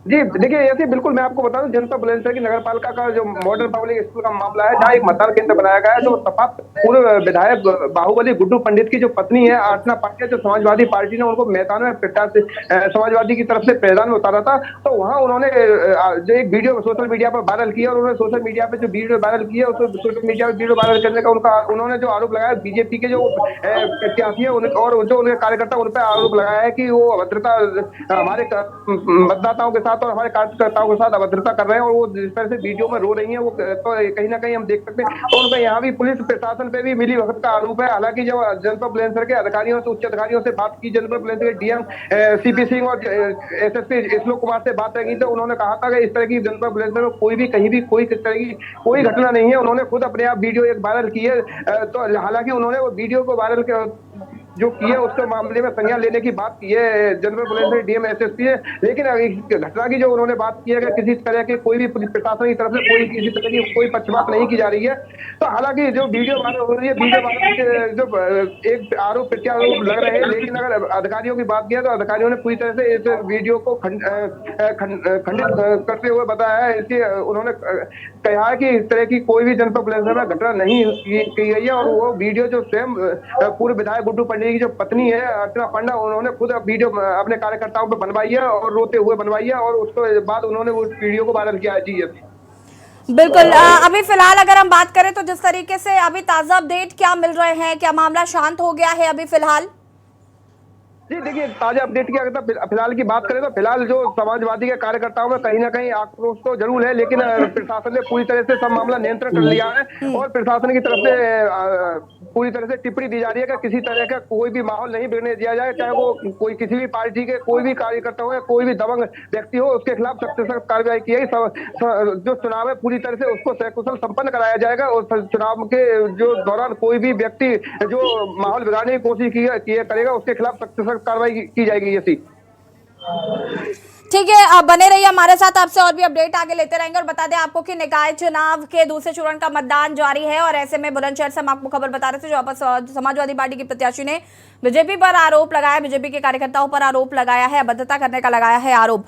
जी देखिए, ऐसे बिल्कुल मैं आपको बता दूं, जनपद बुलंदशहर की नगर पालिका का जो मॉडल पब्लिक स्कूल का मामला है, जहाँ एक मतदान केंद्र बनाया गया है। जो सपा पूर्व विधायक बाहुबली गुड्डू पंडित की जो पत्नी है अर्चना पाटिया, जो समाजवादी पार्टी ने उनको मैदान में प्रत्याशी समाजवादी की तरफ से मैदान में उतारा था, तो वहाँ उन्होंने जो एक वीडियो सोशल मीडिया पर वायरल किया और उन्होंने सोशल मीडिया पे जो वीडियो वायरल किया, उस सोशल मीडिया पर वीडियो वायरल करने का उन्होंने जो आरोप लगाया बीजेपी के जो प्रत्याशी है और जो उनके कार्यकर्ता उन पर आरोप लगाया है कि वो अभद्रता हमारे मतदाताओं के साथ और हमारे कार्यकर्ताओं के साथ अभद्रता कर रहे हैं। और वो जिस तरह से वीडियो में रो रही हैं, वो तो कहीं ना कहीं हम देख सकते हैं। तो उनका यहाँ भी पुलिस प्रशासन पे भी मिली भगत का आरोप है। हालांकि जब जनपद बुलंदशहर के अधिकारियों से, उच्च अधिकारियों से बात की, जनपद बुलंदशहर के डीएम सीपी सिंह और एसएसपी श्लोक कुमार से बात की, तो उन्होंने कहा था कि इस तरह की जनपद बुलंदशहर में कोई भी कहीं भी कोई तरह की कोई घटना नहीं है। उन्होंने खुद अपने आप वीडियो एक वायरल की है। तो हालांकि उन्होंने वो वीडियो को वायरल जो किए उसके मामले में संज्ञान लेने की बात की है जनपद बुलंदशहर डीएम एसएसपी है। लेकिन घटना की जो उन्होंने बात की है कि किसी तरह के कोई भी पुलिस प्रशासन की तरफ से कोई किसी तरह की कोई पक्षपात नहीं की जा रही है। तो हालांकि जो वीडियो वायरल हो रही है, वीडियो वायरल जो एक आरोप प्रत्यारोप लग रहे हैं, लेकिन अगर अधिकारियों की बात किया तो अधिकारियों ने पूरी तरह से इस वीडियो को खंडित करते हुए बताया है। इसलिए उन्होंने कहा है कि इस तरह की कोई भी जनपद बुलंदशहर में घटना नहीं की गई है। और वो वीडियो जो स्वयं पूर्व विधायक गुड्डू पंडित की जो पत्नी है अर्चना पांडा, उन्होंने खुद वीडियो अपने कार्यकर्ताओं पे बनवाई है और रोते हुए बनवाई है और उसके बाद उन्होंने उस वीडियो को वायरल किया है। जी बिल्कुल। अभी फिलहाल अगर हम बात करें तो जिस तरीके से अभी ताजा अपडेट क्या मिल रहे हैं, क्या मामला शांत हो गया है अभी फिलहाल? जी देखिए, ताजा अपडेट की अगर फिलहाल की बात करें तो फिलहाल जो समाजवादी के कार्यकर्ताओं में कहीं ना कहीं आक्रोश तो जरूर है, लेकिन प्रशासन ने पूरी तरह से सब मामला नियंत्रण कर लिया है। और प्रशासन की तरफ से पूरी तरह से टिप्पणी दी जा रही है कि किसी तरह का कोई भी माहौल नहीं बिगड़ने दिया जाए, चाहे वो कोई किसी भी पार्टी के कोई भी कार्यकर्ता हो या कोई भी दबंग व्यक्ति हो, उसके खिलाफ सख्त से सख्त कार्रवाई की जाएगी। जो चुनाव है पूरी तरह से उसको सकुशल संपन्न कराया जाएगा और चुनाव के जो दौरान कोई भी व्यक्ति जो माहौल बिगाड़ने की कोशिश करेगा उसके खिलाफ सख्त से सख्त कार्रवाई की जाएगी। ऐसी ठीक है, आप बने रहिए हमारे साथ, आपसे और भी अपडेट आगे लेते रहेंगे। और बता दें आपको कि निकाय चुनाव के दूसरे चरण का मतदान जारी है और ऐसे में बुलंदशहर से हम आपको खबर बता रहे थे, जहां पर समाजवादी पार्टी की प्रत्याशी ने बीजेपी पर आरोप लगाया, बीजेपी के कार्यकर्ताओं पर आरोप लगाया है, अभद्रता करने का लगाया है आरोप।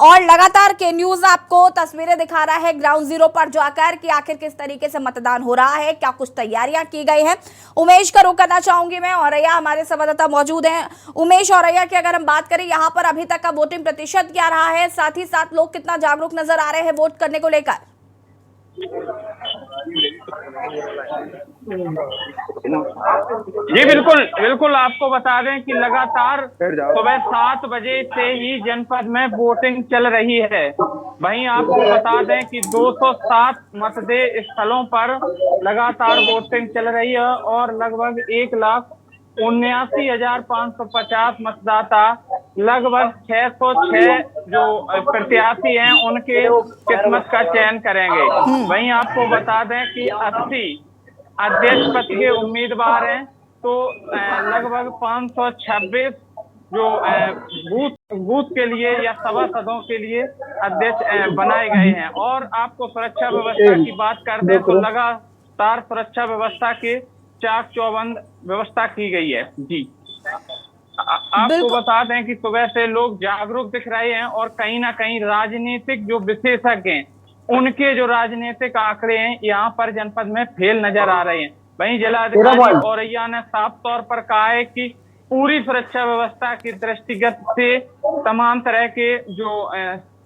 और लगातार के न्यूज आपको तस्वीरें दिखा रहा है ग्राउंड जीरो पर जाकर कि आखिर किस तरीके से मतदान हो रहा है, क्या कुछ तैयारियां की गई है। उमेश का रुख करना चाहूंगी मैं, औरैया हमारे संवाददाता मौजूद हैं। उमेश, औरैया की अगर हम बात करें, यहाँ पर अभी तक का वोटिंग प्रतिशत क्या रहा है, साथ ही साथ लोग कितना जागरूक नजर आ रहे हैं वोट करने को लेकर? जी बिल्कुल आपको बता दें कि लगातार सुबह 7 बजे से ही जनपद में वोटिंग चल रही है। वहीं आपको बता दें कि 207 मतदेय स्थलों पर लगातार वोटिंग चल रही है और लगभग 1,79,550 मतदाता, लगभग 606 जो प्रत्याशी हैं उनके किस्मत का चयन करेंगे। वहीं आपको बता दें कि 80 अध्यक्ष पद के उम्मीदवार हैं, तो लगभग 526 जो बूथ के लिए या सभासदों के लिए अध्यक्ष बनाए गए हैं। और आपको सुरक्षा व्यवस्था की बात कर दें तो लगातार सुरक्षा व्यवस्था के चाक चौबंद व्यवस्था की गई है। जी आपको बता दें कि सुबह से लोग जागरूक दिख रहे हैं और कहीं ना कहीं राजनीतिक जो विशेषज्ञ हैं उनके जो राजनीतिक आंकड़े हैं यहाँ पर जनपद में फेल नजर आ रहे हैं। वहीं जिलाधिकारी औरैया ने साफ तौर पर कहा है कि पूरी सुरक्षा व्यवस्था की दृष्टिगत से तमाम तरह के जो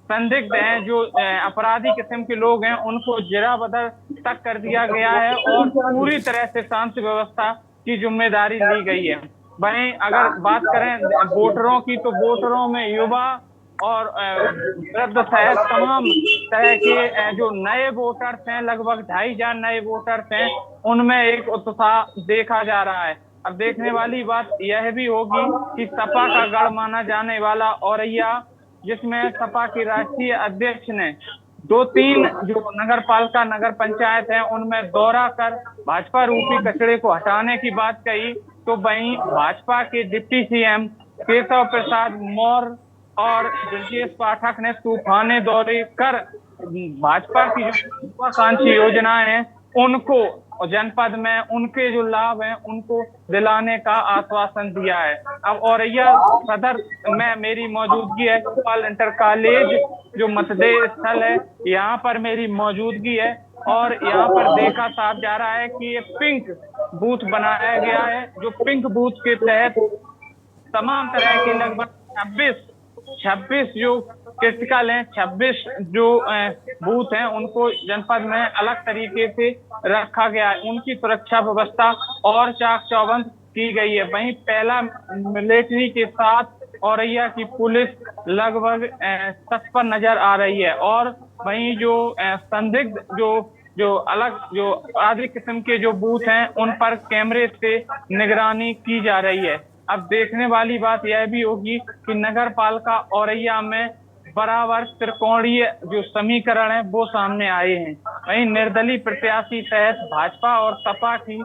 संदिग्ध हैं, जो अपराधी किस्म के लोग हैं, उनको जिला बदल तक कर दिया गया है और पूरी तरह से शांति व्यवस्था की जिम्मेदारी ली गई है। वहीं अगर बात करें वोटरों की, तो वोटरों में युवा और वृद्ध सहित तमाम तरह के जो नए वोटर्स हैं, लगभग 2,500 नए वोटर्स हैं, उनमें एक उत्साह देखा जा रहा है। अब देखने वाली बात यह भी होगी कि सपा का गढ़ माना जाने वाला औरैया जिसमें सपा की राष्ट्रीय अध्यक्ष ने 2-3 जो नगर पालिका नगर पंचायत है उनमें दौरा कर भाजपा रूपी कचरे को हटाने की बात कही, तो वहीं भाजपा के डिप्टी सीएम केशव प्रसाद मौर्य और ब्रजेश पाठक ने तूफानी दौरे कर भाजपा की जो महत्वाकांक्षी योजनाएं हैं उनको जनपद में उनके जो लाभ हैं उनको दिलाने का आश्वासन दिया है। अब औरैया सदर में मेरी मौजूदगी है, गोपाल इंटर कॉलेज जो मतदेय स्थल है यहाँ पर मेरी मौजूदगी है और यहाँ पर देखा साफ जा रहा है कि ये पिंक बूथ बनाया गया है, जो पिंक बूथ के तहत तमाम तरह के लगभग 26 जो क्रिटिकल हैं, 26 जो बूथ हैं उनको जनपद में अलग तरीके से रखा गया है। उनकी सुरक्षा व्यवस्था और चाक चौबंद की गई है। वहीं पहला मिलिट्री के साथ औरैया की पुलिस लगभग तत्पर नजर आ रही है और वहीं जो संदिग्ध जो अलग जो आदि किस्म के जो बूथ हैं उन पर कैमरे से निगरानी की जा रही है। अब देखने वाली बात यह भी होगी कि नगर पालिका औरैया में बराबर त्रिकोणीय जो समीकरण है वो सामने आए हैं। वहीं निर्दलीय प्रत्याशी तहत भाजपा और सपा की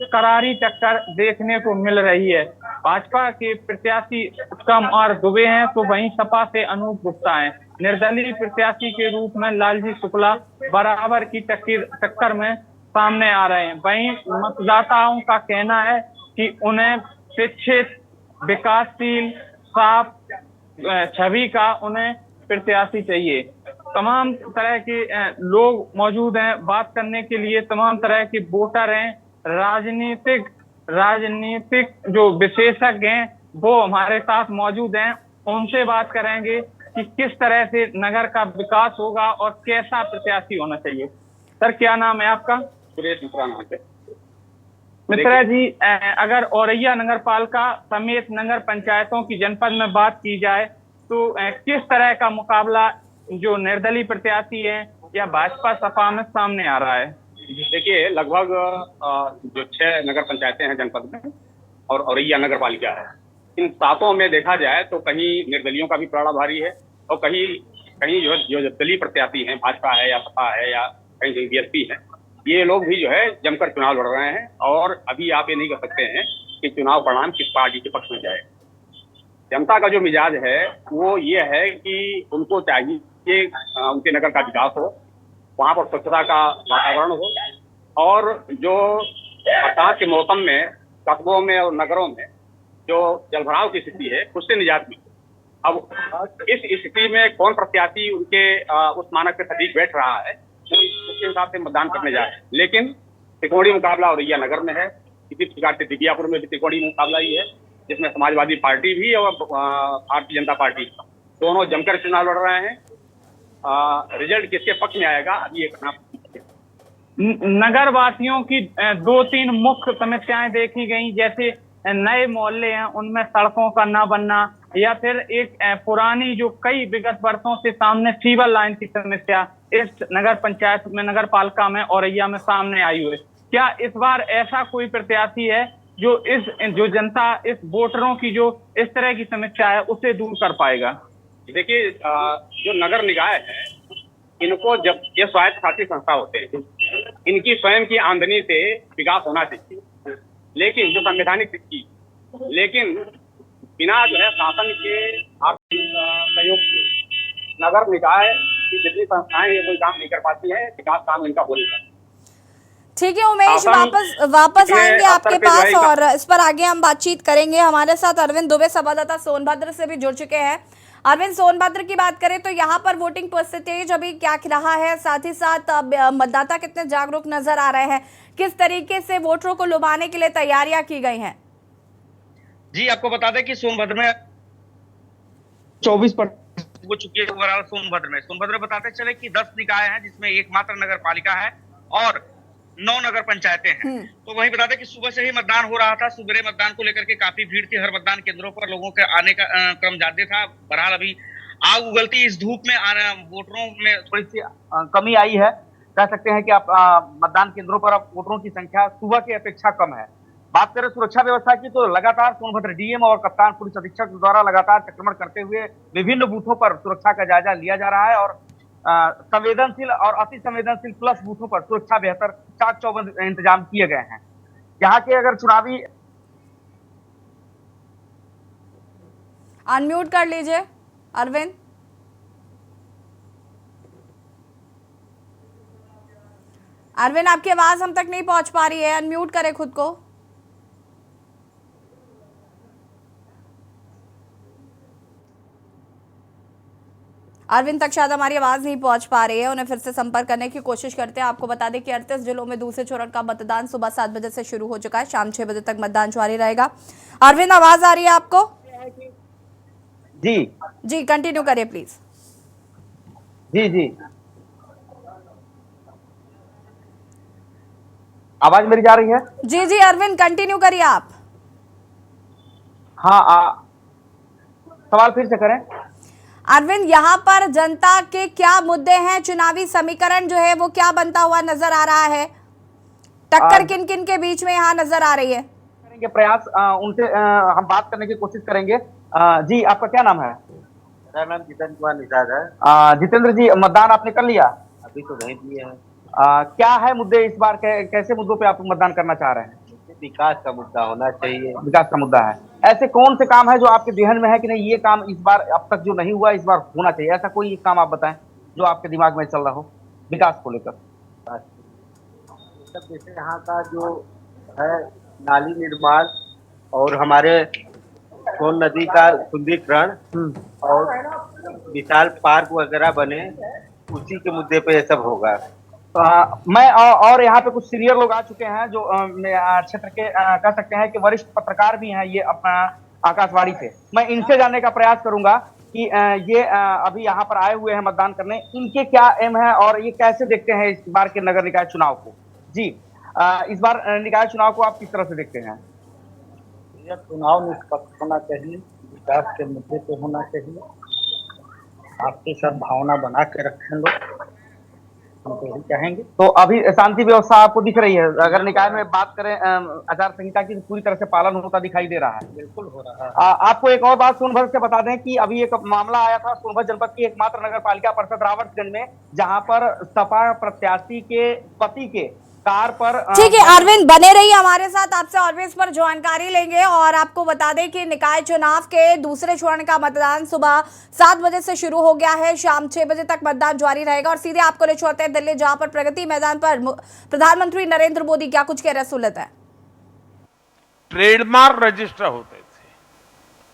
करारी टक्कर देखने को मिल रही है। भाजपा के प्रत्याशी उत्तम और दुबे हैं तो वहीं सपा से अनूप गुप्ता हैं। निर्दलीय प्रत्याशी के रूप में लालजी शुक्ला बराबर की टक्कर में सामने आ रहे हैं। वहीं मतदाताओं का कहना है कि उन्हें शिक्षित, विकासशील, साफ छवि का उन्हें प्रत्याशी चाहिए। तमाम तरह के लोग मौजूद हैं बात करने के लिए, तमाम तरह के वोटर हैं, राजनीतिक जो विशेषज्ञ हैं वो हमारे साथ मौजूद हैं। उनसे बात करेंगे कि किस तरह से नगर का विकास होगा और कैसा प्रत्याशी होना चाहिए। सर क्या नाम है आपका? सुरेश मिश्रा नाम है। मिश्रा जी, अगर औरैया नगर पालिका समेत नगर पंचायतों की जनपद में बात की जाए तो किस तरह का मुकाबला जो निर्दलीय प्रत्याशी है या भाजपा सपा में सामने आ रहा है? देखिए, लगभग जो 6 नगर पंचायतें हैं जनपद में और औरैया नगर पालिका है, इन 7 में देखा जाए तो कहीं निर्दलियों का भी पलड़ा भारी है और कहीं जो दलीय प्रत्याशी हैं, भाजपा है या सपा है या कहीं बीएसपी है, ये लोग भी जो है जमकर चुनाव लड़ रहे हैं। और अभी आप ये नहीं कह सकते हैं कि चुनाव परिणाम किस पार्टी के पक्ष में जाए। जनता का जो मिजाज है वो ये है कि उनको चाहिए कि उनके नगर का विकास हो, वहाँ पर स्वच्छता का वातावरण हो और जो बरसात के मौसम में कस्बों में और नगरों में जो जलभराव की स्थिति है उससे निजात मिले। अब इस स्थिति में कौन प्रत्याशी उनके उस मानक पे सटीक बैठ रहा है उसके हिसाब से मतदान करने जाए। लेकिन त्रिकोणीय मुकाबला औरैया नगर में है, इसी प्रकार से दिबियापुर में भी त्रिकोणीय मुकाबला ही है जिसमें समाजवादी पार्टी भी और भारतीय जनता पार्टी दोनों जमकर चुनाव लड़ रहे हैं। रिजल्ट किसके पक्ष में आएगा अभी ये कहना। नगर वासियों की 2-3 मुख्य समस्याएं देखी गई, जैसे नए मोहल्ले हैं उनमें सड़कों का न बनना या फिर एक पुरानी जो कई विगत वर्षों से सामने सीवर लाइन की समस्या इस नगर पंचायत में नगर पालिका में औरैया में सामने आई हुई। क्या इस बार ऐसा कोई प्रत्याशी है जो जनता इस वोटरों की जो इस तरह की समस्या है उसे दूर कर पाएगा? देखिए, जो नगर निकाय है इनको जब ये स्वायत्त शासी संस्था होते हैं, इनकी स्वयं की आमदनी से विकास होना चाहिए, लेकिन जो संवैधानिक की लेकिन बिना जो है शासन के आर्थिक सहयोग से नगर निकाय की जितनी संस्थाएं ये कोई काम नहीं कर पाती है, विकास काम इनका हो नहीं पाता। ठीक है उमेश, वापस आएंगे आपके पास और इस पर आगे हम बातचीत करेंगे। हमारे साथ अरविंद दुबे संवाददाता सोनभद्र से भी जुड़ चुके हैं। अरविंद, सोनभद्र की बात करें तो यहाँ पर वोटिंग परसेंटेज अभी क्या रहा है, साथ ही साथ मतदाता कितने जागरूक नजर आ रहे हैं, किस तरीके से वोटरों को लुभाने के लिए तैयारियां की गई हैं? जी, आपको बता दें कि सोनभद्र में 24% हो चुकी है ओवरऑल। सोनभद्र बताते चले कि 10 निकाय हैं जिसमें एकमात्र नगर पालिका है और 9 नगर पंचायतें हैं। तो वहीं बता दें कि सुबह से ही मतदान हो रहा था। सुबह मतदान को लेकर के काफी भीड़ थी। हर मतदान केंद्रों पर लोगों के आने का क्रम जारी था। बहरहाल अभी आग उगलती इस धूप में वोटरों में थोड़ी सी कमी आई है। कह सकते हैं कि आप मतदान केंद्रों पर अब वोटरों की संख्या सुबह की अपेक्षा कम है। बात करें सुरक्षा व्यवस्था की तो लगातार सोनभद्र डीएम और कप्तान पुलिस अधीक्षक द्वारा लगातार चक्रमण करते हुए विभिन्न बूथों पर सुरक्षा का जायजा लिया जा रहा है और संवेदनशील और अति संवेदनशील प्लस बूथों पर सुरक्षा बेहतर चाक चौबंद इंतजाम किए गए हैं। यहाँ के अगर चुनावी अनम्यूट कर लीजिए अरविंद। अरविंद आपकी आवाज हम तक नहीं पहुंच पा रही है, अनम्यूट करें खुद को। अरविंद तक शायद हमारी आवाज नहीं पहुंच पा रही है, उन्हें फिर से संपर्क करने की कोशिश करते हैं। आपको बता दें कि 38 जिलों में दूसरे चरण का मतदान सुबह 7 बजे से शुरू हो चुका है, शाम 6 बजे तक मतदान जारी रहेगा। अरविंद आवाज आ रही है आपको? जी कंटिन्यू करिए प्लीज। जी आवाज मेरी जा रही है? जी अरविंद कंटिन्यू करिए आप। हाँ सवाल फिर से करें। अरविंद, यहाँ पर जनता के क्या मुद्दे हैं? चुनावी समीकरण जो है वो क्या बनता हुआ नजर आ रहा है? टक्कर किन किन के बीच में यहाँ नजर आ रही है? करेंगे प्रयास, उनसे हम बात करने की कोशिश करेंगे। जी आपका क्या नाम है? मेरा नाम जितेंद्र कुमार निषाद है। जितेंद्र जी, मतदान आपने कर लिया? अभी तो नहीं दिए हैं। क्या है मुद्दे इस बार, कैसे मुद्दों पे आप मतदान करना चाह रहे हैं? विकास का मुद्दा होना चाहिए। विकास का मुद्दा है। ऐसे कौन से काम है जो आपके ध्यान में है कि नहीं ये काम इस बार अब तक जो नहीं हुआ इस बार होना चाहिए? ऐसा कोई काम आप बताएं जो आपके दिमाग में चल रहा हो विकास को लेकर। जैसे यहाँ का जो है नाली निर्माण और हमारे सोन नदी का सुंदरीकरण और विशाल पार्क वगैरह बने, उसी के मुद्दे पे ये सब होगा। मैं और यहाँ पे कुछ सीनियर लोग आ चुके हैं जो क्षेत्र के कह सकते हैं कि वरिष्ठ पत्रकार भी हैं ये अपना आकाशवाणी से। मैं इनसे जानने का प्रयास करूंगा कि ये अभी यहाँ पर आए हुए हैं मतदान करने, इनके क्या एम है और ये कैसे देखते हैं इस बार के नगर निकाय चुनाव को। जी इस बार निकाय चुनाव को आप किस तरह से देखते हैं? यह चुनाव निष्पक्ष होना चाहिए, विकास के मुद्दे पे होना चाहिए, आपके साथ भावना बना के रखें लोग, हम तो यही कहेंगे। तो अभी शांति व्यवस्था आपको दिख रही है? अगर निकाय में बात करें आचार संहिता की पूरी तरह से पालन होता दिखाई दे रहा है? बिल्कुल हो रहा है। आपको एक और बात सोनभद्र से बता दें कि अभी एक मामला आया था सोनभद्र जनपद की एकमात्र नगर पालिका परिषद रावतगंज में, जहां पर सपा प्रत्याशी के पति के कार पर। ठीक है अरविंद, बने रहिए हमारे साथ, आपसे और भी इस पर जानकारी लेंगे। और आपको बता दें कि निकाय चुनाव के दूसरे चरण का मतदान सुबह 7 बजे से शुरू हो गया है, शाम 6 बजे तक मतदान जारी रहेगा। और सीधे आपको ले छोड़ते हैं दिल्ली, जहां पर प्रगति मैदान पर प्रधानमंत्री नरेंद्र मोदी क्या कुछ कह रहे, सुन लेते हैं। ट्रेडमार्क रजिस्टर होते थे,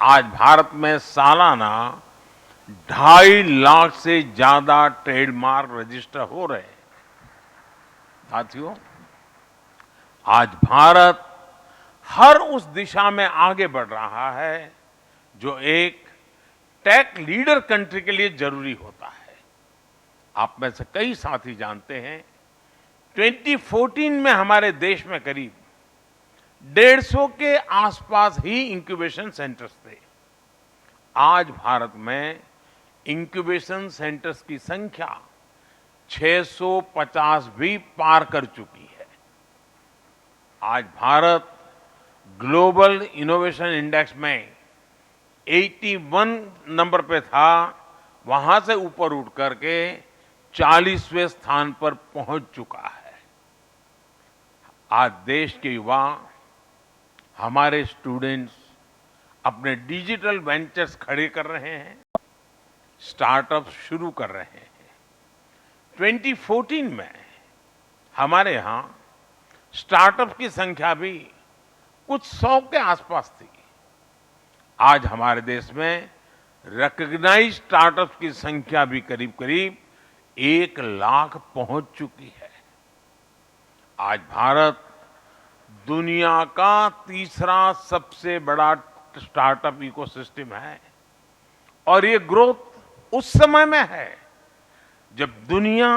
आज भारत में सालाना 2.5 लाख से ज्यादा ट्रेडमार्क रजिस्टर हो रहे हैं। साथियों, आज भारत हर उस दिशा में आगे बढ़ रहा है जो एक टेक लीडर कंट्री के लिए जरूरी होता है। आप में से कई साथी जानते हैं 2014 में हमारे देश में करीब 150 के आसपास ही इंक्यूबेशन सेंटर्स थे। आज भारत में इंक्यूबेशन सेंटर्स की संख्या 650 भी पार कर चुकी है। आज भारत ग्लोबल इनोवेशन इंडेक्स में 81 नंबर पे था, वहां से ऊपर उठ करके 40वें स्थान पर पहुंच चुका है। आज देश के युवा, हमारे स्टूडेंट्स अपने डिजिटल वेंचर्स खड़े कर रहे हैं, स्टार्टअप शुरू कर रहे हैं। 2014 में हमारे यहाँ स्टार्टअप की संख्या भी कुछ 100 के आसपास थी। आज हमारे देश में रिकॉग्नाइज्ड स्टार्टअप की संख्या भी करीब करीब 1 लाख पहुंच चुकी है। आज भारत दुनिया का तीसरा सबसे बड़ा स्टार्टअप इकोसिस्टम है और ये ग्रोथ उस समय में है जब दुनिया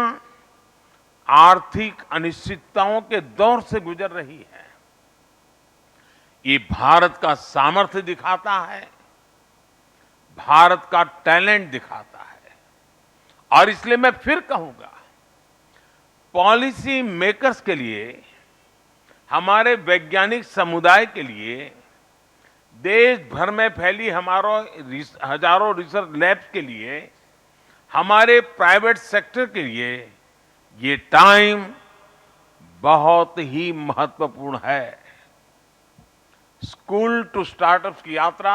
आर्थिक अनिश्चितताओं के दौर से गुजर रही है। ये भारत का सामर्थ्य दिखाता है, भारत का टैलेंट दिखाता है। और इसलिए मैं फिर कहूंगा, पॉलिसी मेकर्स के लिए हमारे वैज्ञानिक समुदाय के लिए, देश भर में फैली हजारों रिसर्च लैब्स के लिए, हमारे प्राइवेट सेक्टर के लिए ये टाइम बहुत ही महत्वपूर्ण है। स्कूल टू स्टार्टअप्स की यात्रा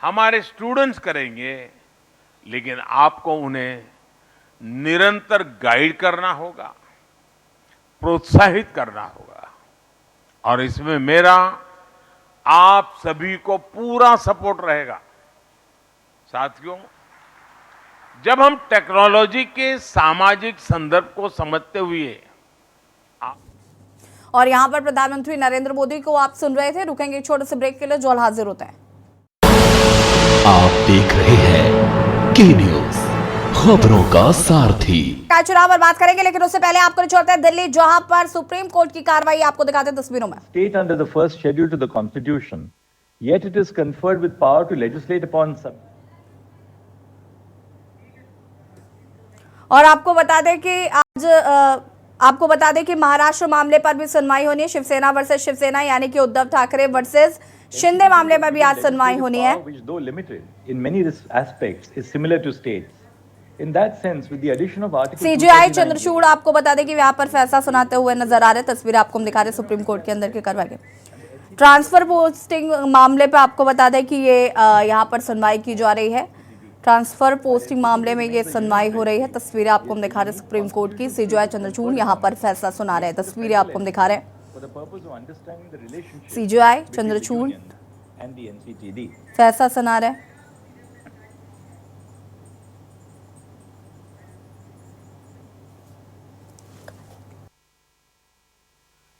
हमारे स्टूडेंट्स करेंगे, लेकिन आपको उन्हें निरंतर गाइड करना होगा, प्रोत्साहित करना होगा, और इसमें मेरा आप सभी को पूरा सपोर्ट रहेगा। साथियों, जब हम टेक्नोलॉजी के सामाजिक संदर्भ को समझते हुए, और यहाँ पर प्रधानमंत्री नरेंद्र मोदी को आप सुन रहे थे। रुकेंगे एक छोटे से ब्रेक के लिए, जल्द हाजिर होते हैं। आप देख रहे हैं के न्यूज, खबरों का सारथी। चुनाव पर बात करेंगे, लेकिन उससे पहले आपको छोड़ते हैं दिल्ली, जहां पर सुप्रीम कोर्ट की कार्रवाई आपको दिखाते हैं तस्वीरों में। State under the first schedule to the Constitution, yet it is conferred with power to legislate upon some. और आपको बता दें कि महाराष्ट्र मामले पर भी सुनवाई होनी है। शिवसेना वर्सेस शिवसेना, यानी कि उद्धव ठाकरे वर्सेस शिंदे मामले में भी आज सुनवाई होनी है। Which though limited in many aspects is similar to states. In that sense, with the addition of Article CGI Chandrachud आपको बता दें कि यहाँ पर फैसला सुनाते हुए नजर आ रहे हैं। तस्वीर आपको हम दिखा रहे हैं सुप्रीम कोर्ट के अंदर के करवा के। ट्रांसफर पोस्टिंग मामले पे आपको बता दें कि ये यहाँ पर सुनवाई की जा रही है। ट्रांसफर पोस्टिंग मामले में ये सुनवाई हो रही है। तस्वीरें आपको हम दिखा रहे हैं सुप्रीम कोर्ट की। सीजीआई चंद्रचूड़ यहाँ पर फैसला सुना रहे हैं। तस्वीरें आपको हम दिखा रहे हैं। सीजीआई चंद्रचूड़ फैसला सुना रहे हैं।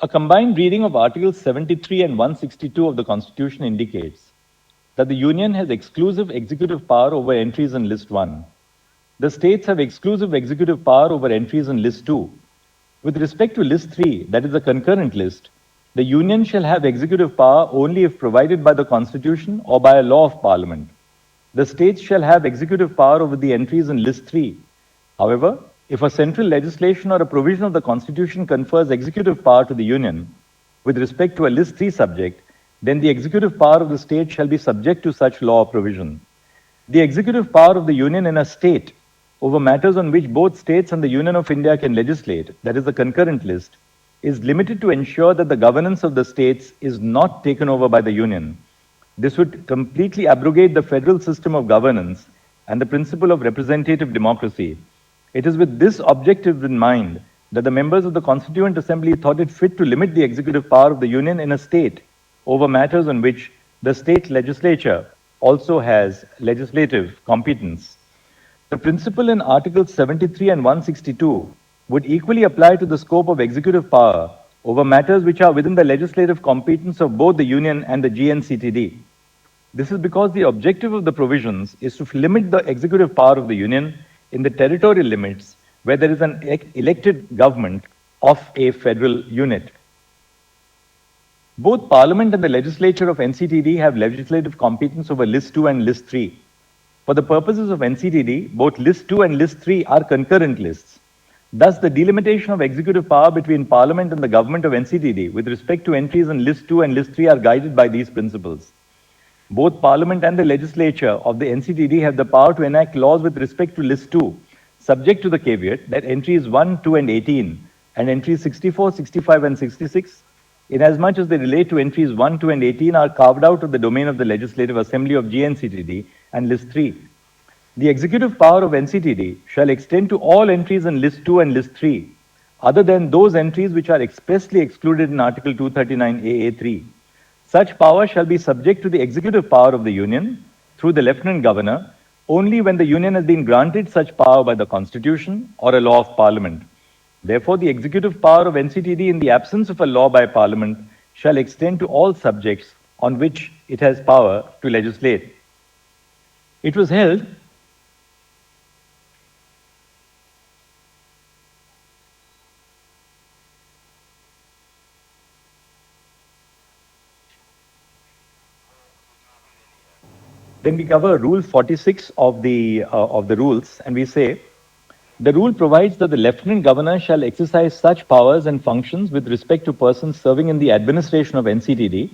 A combined reading of Articles 73 and 162 of the Constitution indicates that the Union has exclusive executive power over entries in List 1. The states have exclusive executive power over entries in List 2. With respect to List 3, that is a concurrent list, the Union shall have executive power only if provided by the Constitution or by a law of Parliament. The states shall have executive power over the entries in List 3. However, if a central legislation or a provision of the Constitution confers executive power to the Union with respect to a List 3 subject, then the executive power of the state shall be subject to such law or provision. The executive power of the Union in a state over matters on which both states and the Union of India can legislate, that is the concurrent list, is limited to ensure that the governance of the states is not taken over by the Union. This would completely abrogate the federal system of governance and the principle of representative democracy. It is with this objective in mind that the members of the Constituent Assembly thought it fit to limit the executive power of the Union in a state over matters on which the state legislature also has legislative competence. The principle in Articles 73 and 162 would equally apply to the scope of executive power over matters which are within the legislative competence of both the Union and the GNCTD. This is because the objective of the provisions is to limit the executive power of the Union in the territorial limits where there is an elected government of a federal unit. Both Parliament and the legislature of NCTD have legislative competence over List 2 and List 3. For the purposes of NCTD, both List 2 and List 3 are concurrent lists. Thus, the delimitation of executive power between Parliament and the government of NCTD with respect to entries in List 2 and List 3 are guided by these principles. Both Parliament and the legislature of the NCTD have the power to enact laws with respect to List 2, subject to the caveat that entries 1, 2, and 18, and entries 64, 65, and 66, inasmuch as they relate to entries 1, 2, and 18, are carved out of the domain of the Legislative Assembly of GNCTD and List 3. The executive power of NCTD shall extend to all entries in List 2 and List 3, other than those entries which are expressly excluded in Article 239 AA3. Such power shall be subject to the executive power of the Union through the Lieutenant Governor only when the Union has been granted such power by the Constitution or a law of Parliament. Therefore, the executive power of NCTD in the absence of a law by Parliament shall extend to all subjects on which it has power to legislate. It was held Then we cover Rule 46 of the rules, and we say The rule provides that the Lieutenant Governor shall exercise such powers and functions with respect to persons serving in the administration of NCTD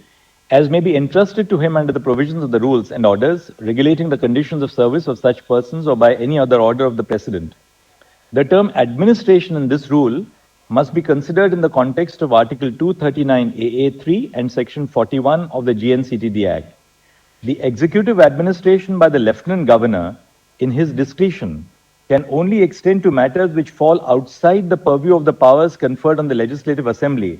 as may be entrusted to him under the provisions of the rules and orders regulating the conditions of service of such persons or by any other order of the President. The term administration in this rule must be considered in the context of Article 239 AA3 and Section 41 of the GNCTD Act. The executive administration by the Lieutenant Governor, in his discretion, can only extend to matters which fall outside the purview of the powers conferred on the Legislative Assembly,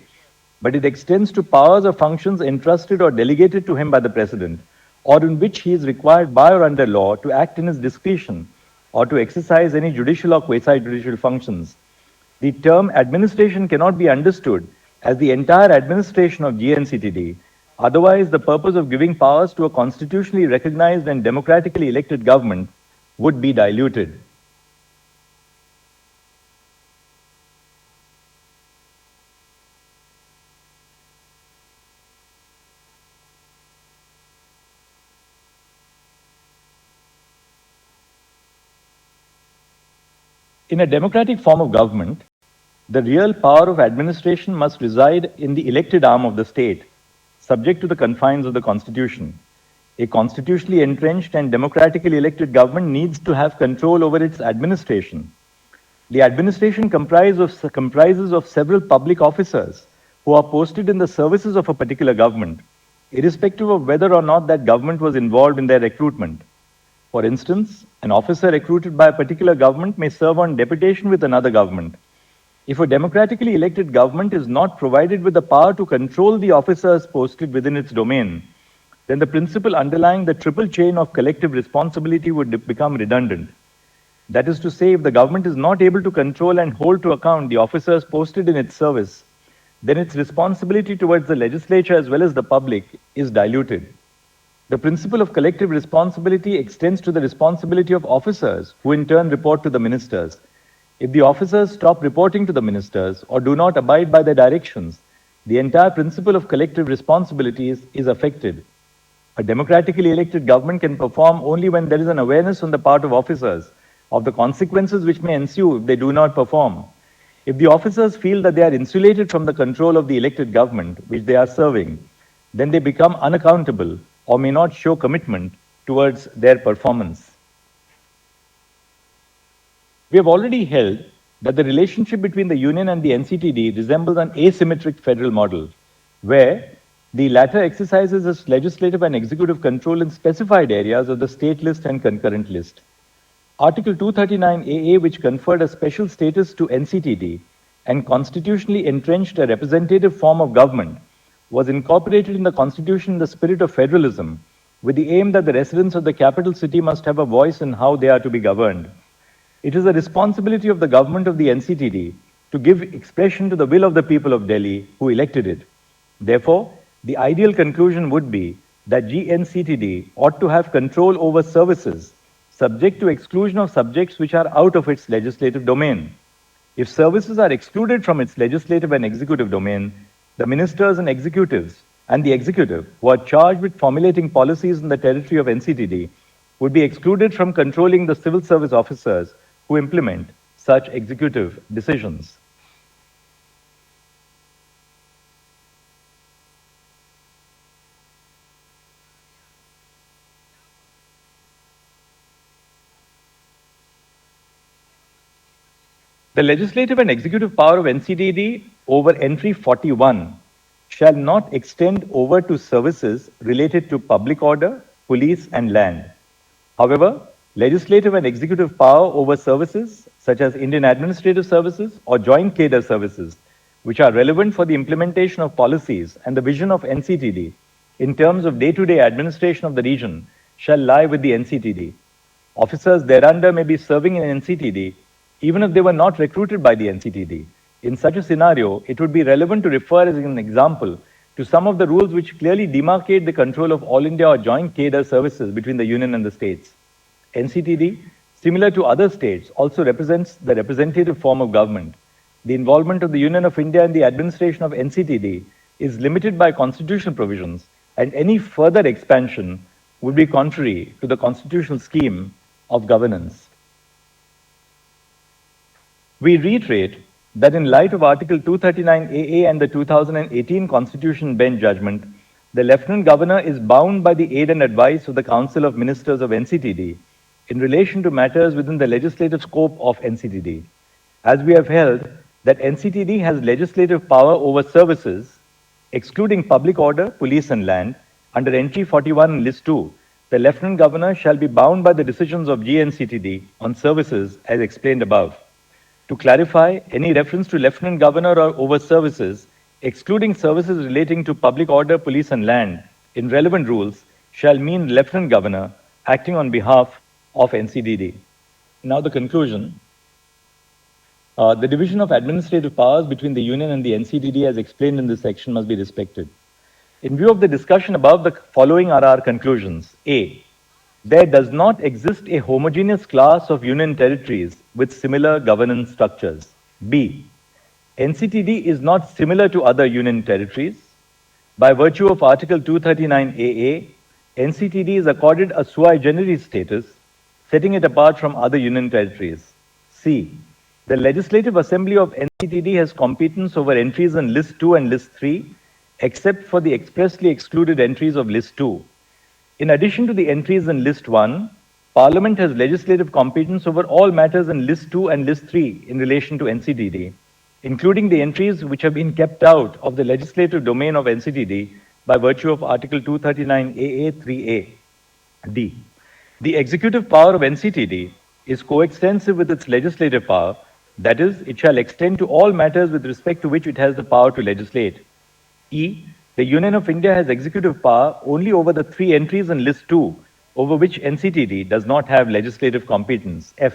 but it extends to powers or functions entrusted or delegated to him by the President, or in which he is required by or under law to act in his discretion or to exercise any judicial or quasi-judicial functions. The term administration cannot be understood as the entire administration of GNCTD. Otherwise, the purpose of giving powers to a constitutionally recognized and democratically elected government would be diluted. In a democratic form of government, the real power of administration must reside in the elected arm of the state, subject to the confines of the Constitution. A constitutionally entrenched and democratically elected government needs to have control over its administration. The administration comprises of several public officers who are posted in the services of a particular government, irrespective of whether or not that government was involved in their recruitment. For instance, an officer recruited by a particular government may serve on deputation with another government. If a democratically elected government is not provided with the power to control the officers posted within its domain, then the principle underlying the triple chain of collective responsibility would become redundant. That is to say, if the government is not able to control and hold to account the officers posted in its service, then its responsibility towards the legislature as well as the public is diluted. The principle of collective responsibility extends to the responsibility of officers who in turn report to the ministers. If the officers stop reporting to the ministers or do not abide by their directions, the entire principle of collective responsibility is affected. A democratically elected government can perform only when there is an awareness on the part of officers of the consequences which may ensue if they do not perform. If the officers feel that they are insulated from the control of the elected government which they are serving, then they become unaccountable or may not show commitment towards their performance. We have already held that the relationship between the Union and the NCTD resembles an asymmetric federal model, where the latter exercises its legislative and executive control in specified areas of the state list and concurrent list. Article 239 AA, which conferred a special status to NCTD and constitutionally entrenched a representative form of government, was incorporated in the Constitution in the spirit of federalism, with the aim that the residents of the capital city must have a voice in how they are to be governed. It is the responsibility of the government of the NCTD to give expression to the will of the people of Delhi who elected it. Therefore, the ideal conclusion would be that GNCTD ought to have control over services subject to exclusion of subjects which are out of its legislative domain. If services are excluded from its legislative and executive domain, the ministers and executives and the executive who are charged with formulating policies in the territory of NCTD would be excluded from controlling the civil service officers who implement such executive decisions. The legislative and executive power of NCTD over entry 41 shall not extend over to services related to public order, police and land. However, legislative and executive power over services such as Indian Administrative Services or Joint Cadre Services, which are relevant for the implementation of policies and the vision of NCTD in terms of day-to-day administration of the region, shall lie with the NCTD. Officers thereunder may be serving in NCTD even if they were not recruited by the NCTD. In such a scenario, it would be relevant to refer as an example to some of the rules which clearly demarcate the control of All India or Joint Cadre Services between the Union and the states. NCTD, similar to other states, also represents the representative form of government. The involvement of the Union of India in the administration of NCTD is limited by constitutional provisions, and any further expansion would be contrary to the constitutional scheme of governance. We reiterate that in light of Article 239AA and the 2018 Constitution Bench judgment, the Lieutenant Governor is bound by the aid and advice of the Council of Ministers of NCTD in relation to matters within the legislative scope of NCTD. As we have held that NCTD has legislative power over services, excluding public order, police and land, under entry 41 list 2, the Lieutenant Governor shall be bound by the decisions of GNCTD on services as explained above. To clarify, any reference to Lieutenant Governor or over services, excluding services relating to public order, police and land, in relevant rules, shall mean Lieutenant Governor acting on behalf of NCTD. Now the conclusion. The division of administrative powers between the Union and the NCTD as explained in this section must be respected. In view of the discussion above, the following are our conclusions. A. There does not exist a homogeneous class of Union territories with similar governance structures. B. NCTD is not similar to other Union territories. By virtue of Article 239AA, NCTD is accorded a sui generis status, setting it apart from other Union territories. C. The Legislative Assembly of NCTD has competence over entries in List 2 and List 3, except for the expressly excluded entries of List 2. In addition to the entries in List 1, Parliament has legislative competence over all matters in List 2 and List 3 in relation to NCTD, including the entries which have been kept out of the legislative domain of NCTD by virtue of Article 239AA 3A. D. The executive power of NCTD is coextensive with its legislative power, that is, it shall extend to all matters with respect to which it has the power to legislate. E. The Union of India has executive power only over the 3 entries in List 2, over which NCTD does not have legislative competence. F.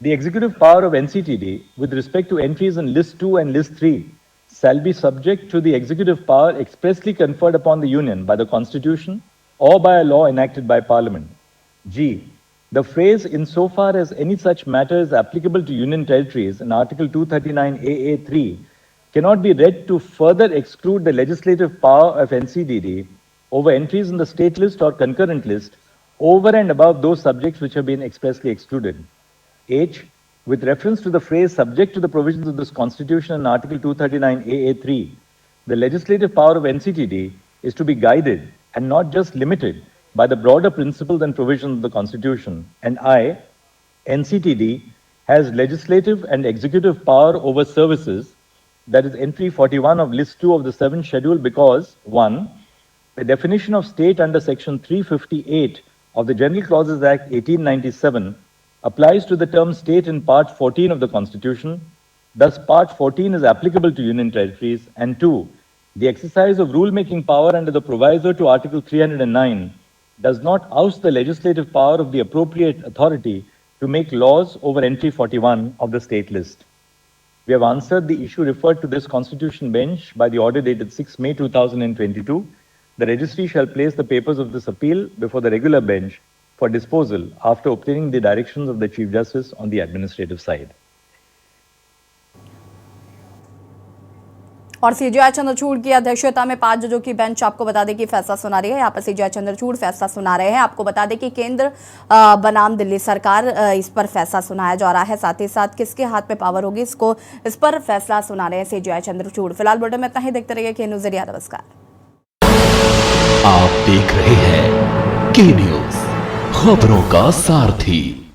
The executive power of NCTD with respect to entries in List 2 and List 3 shall be subject to the executive power expressly conferred upon the Union by the Constitution or by a law enacted by Parliament. G. The phrase insofar as any such matter is applicable to Union territories in Article 239AA3 cannot be read to further exclude the legislative power of NCTD over entries in the state list or concurrent list over and above those subjects which have been expressly excluded. H. With reference to the phrase subject to the provisions of this Constitution in Article 239AA3, the legislative power of NCTD is to be guided and not just limited by the broader principles and provisions of the Constitution. And I, NCTD, has legislative and executive power over services, that is entry 41 of List 2 of the 7th schedule because, 1. The definition of state under Section 358 of the General Clauses Act 1897 applies to the term state in Part 14 of the Constitution. Thus, Part 14 is applicable to Union territories. And 2. The exercise of rule-making power under the proviso to Article 309 does not oust the legislative power of the appropriate authority to make laws over entry 41 of the state list. We have answered the issue referred to this Constitution bench by the order dated 6 May 2022. The registry shall place the papers of this appeal before the regular bench for disposal after obtaining the directions of the Chief Justice on the administrative side. और CGI Chandrachud की अध्यक्षता में 5 जजों की bench आपको बता दें कि फैसला सुना रही है। यहाँ पर सीजीआई चंद्रचूड़ फैसला सुना रहे हैं। आपको बता दें कि केंद्र बनाम दिल्ली सरकार इस पर फैसला सुनाया जा रहा है। साथ ही साथ किसके हाथ में पावर होगी इस पर फैसला सुना रहे हैं सीजीआई चंद्रचूड़। फिलहाल बुलेटिन में इतना ही। देखते रहिए के न्यूज़ इंडिया। नमस्कार। आप देख रहे हैं के न्यूज़, खबरों का सारथी।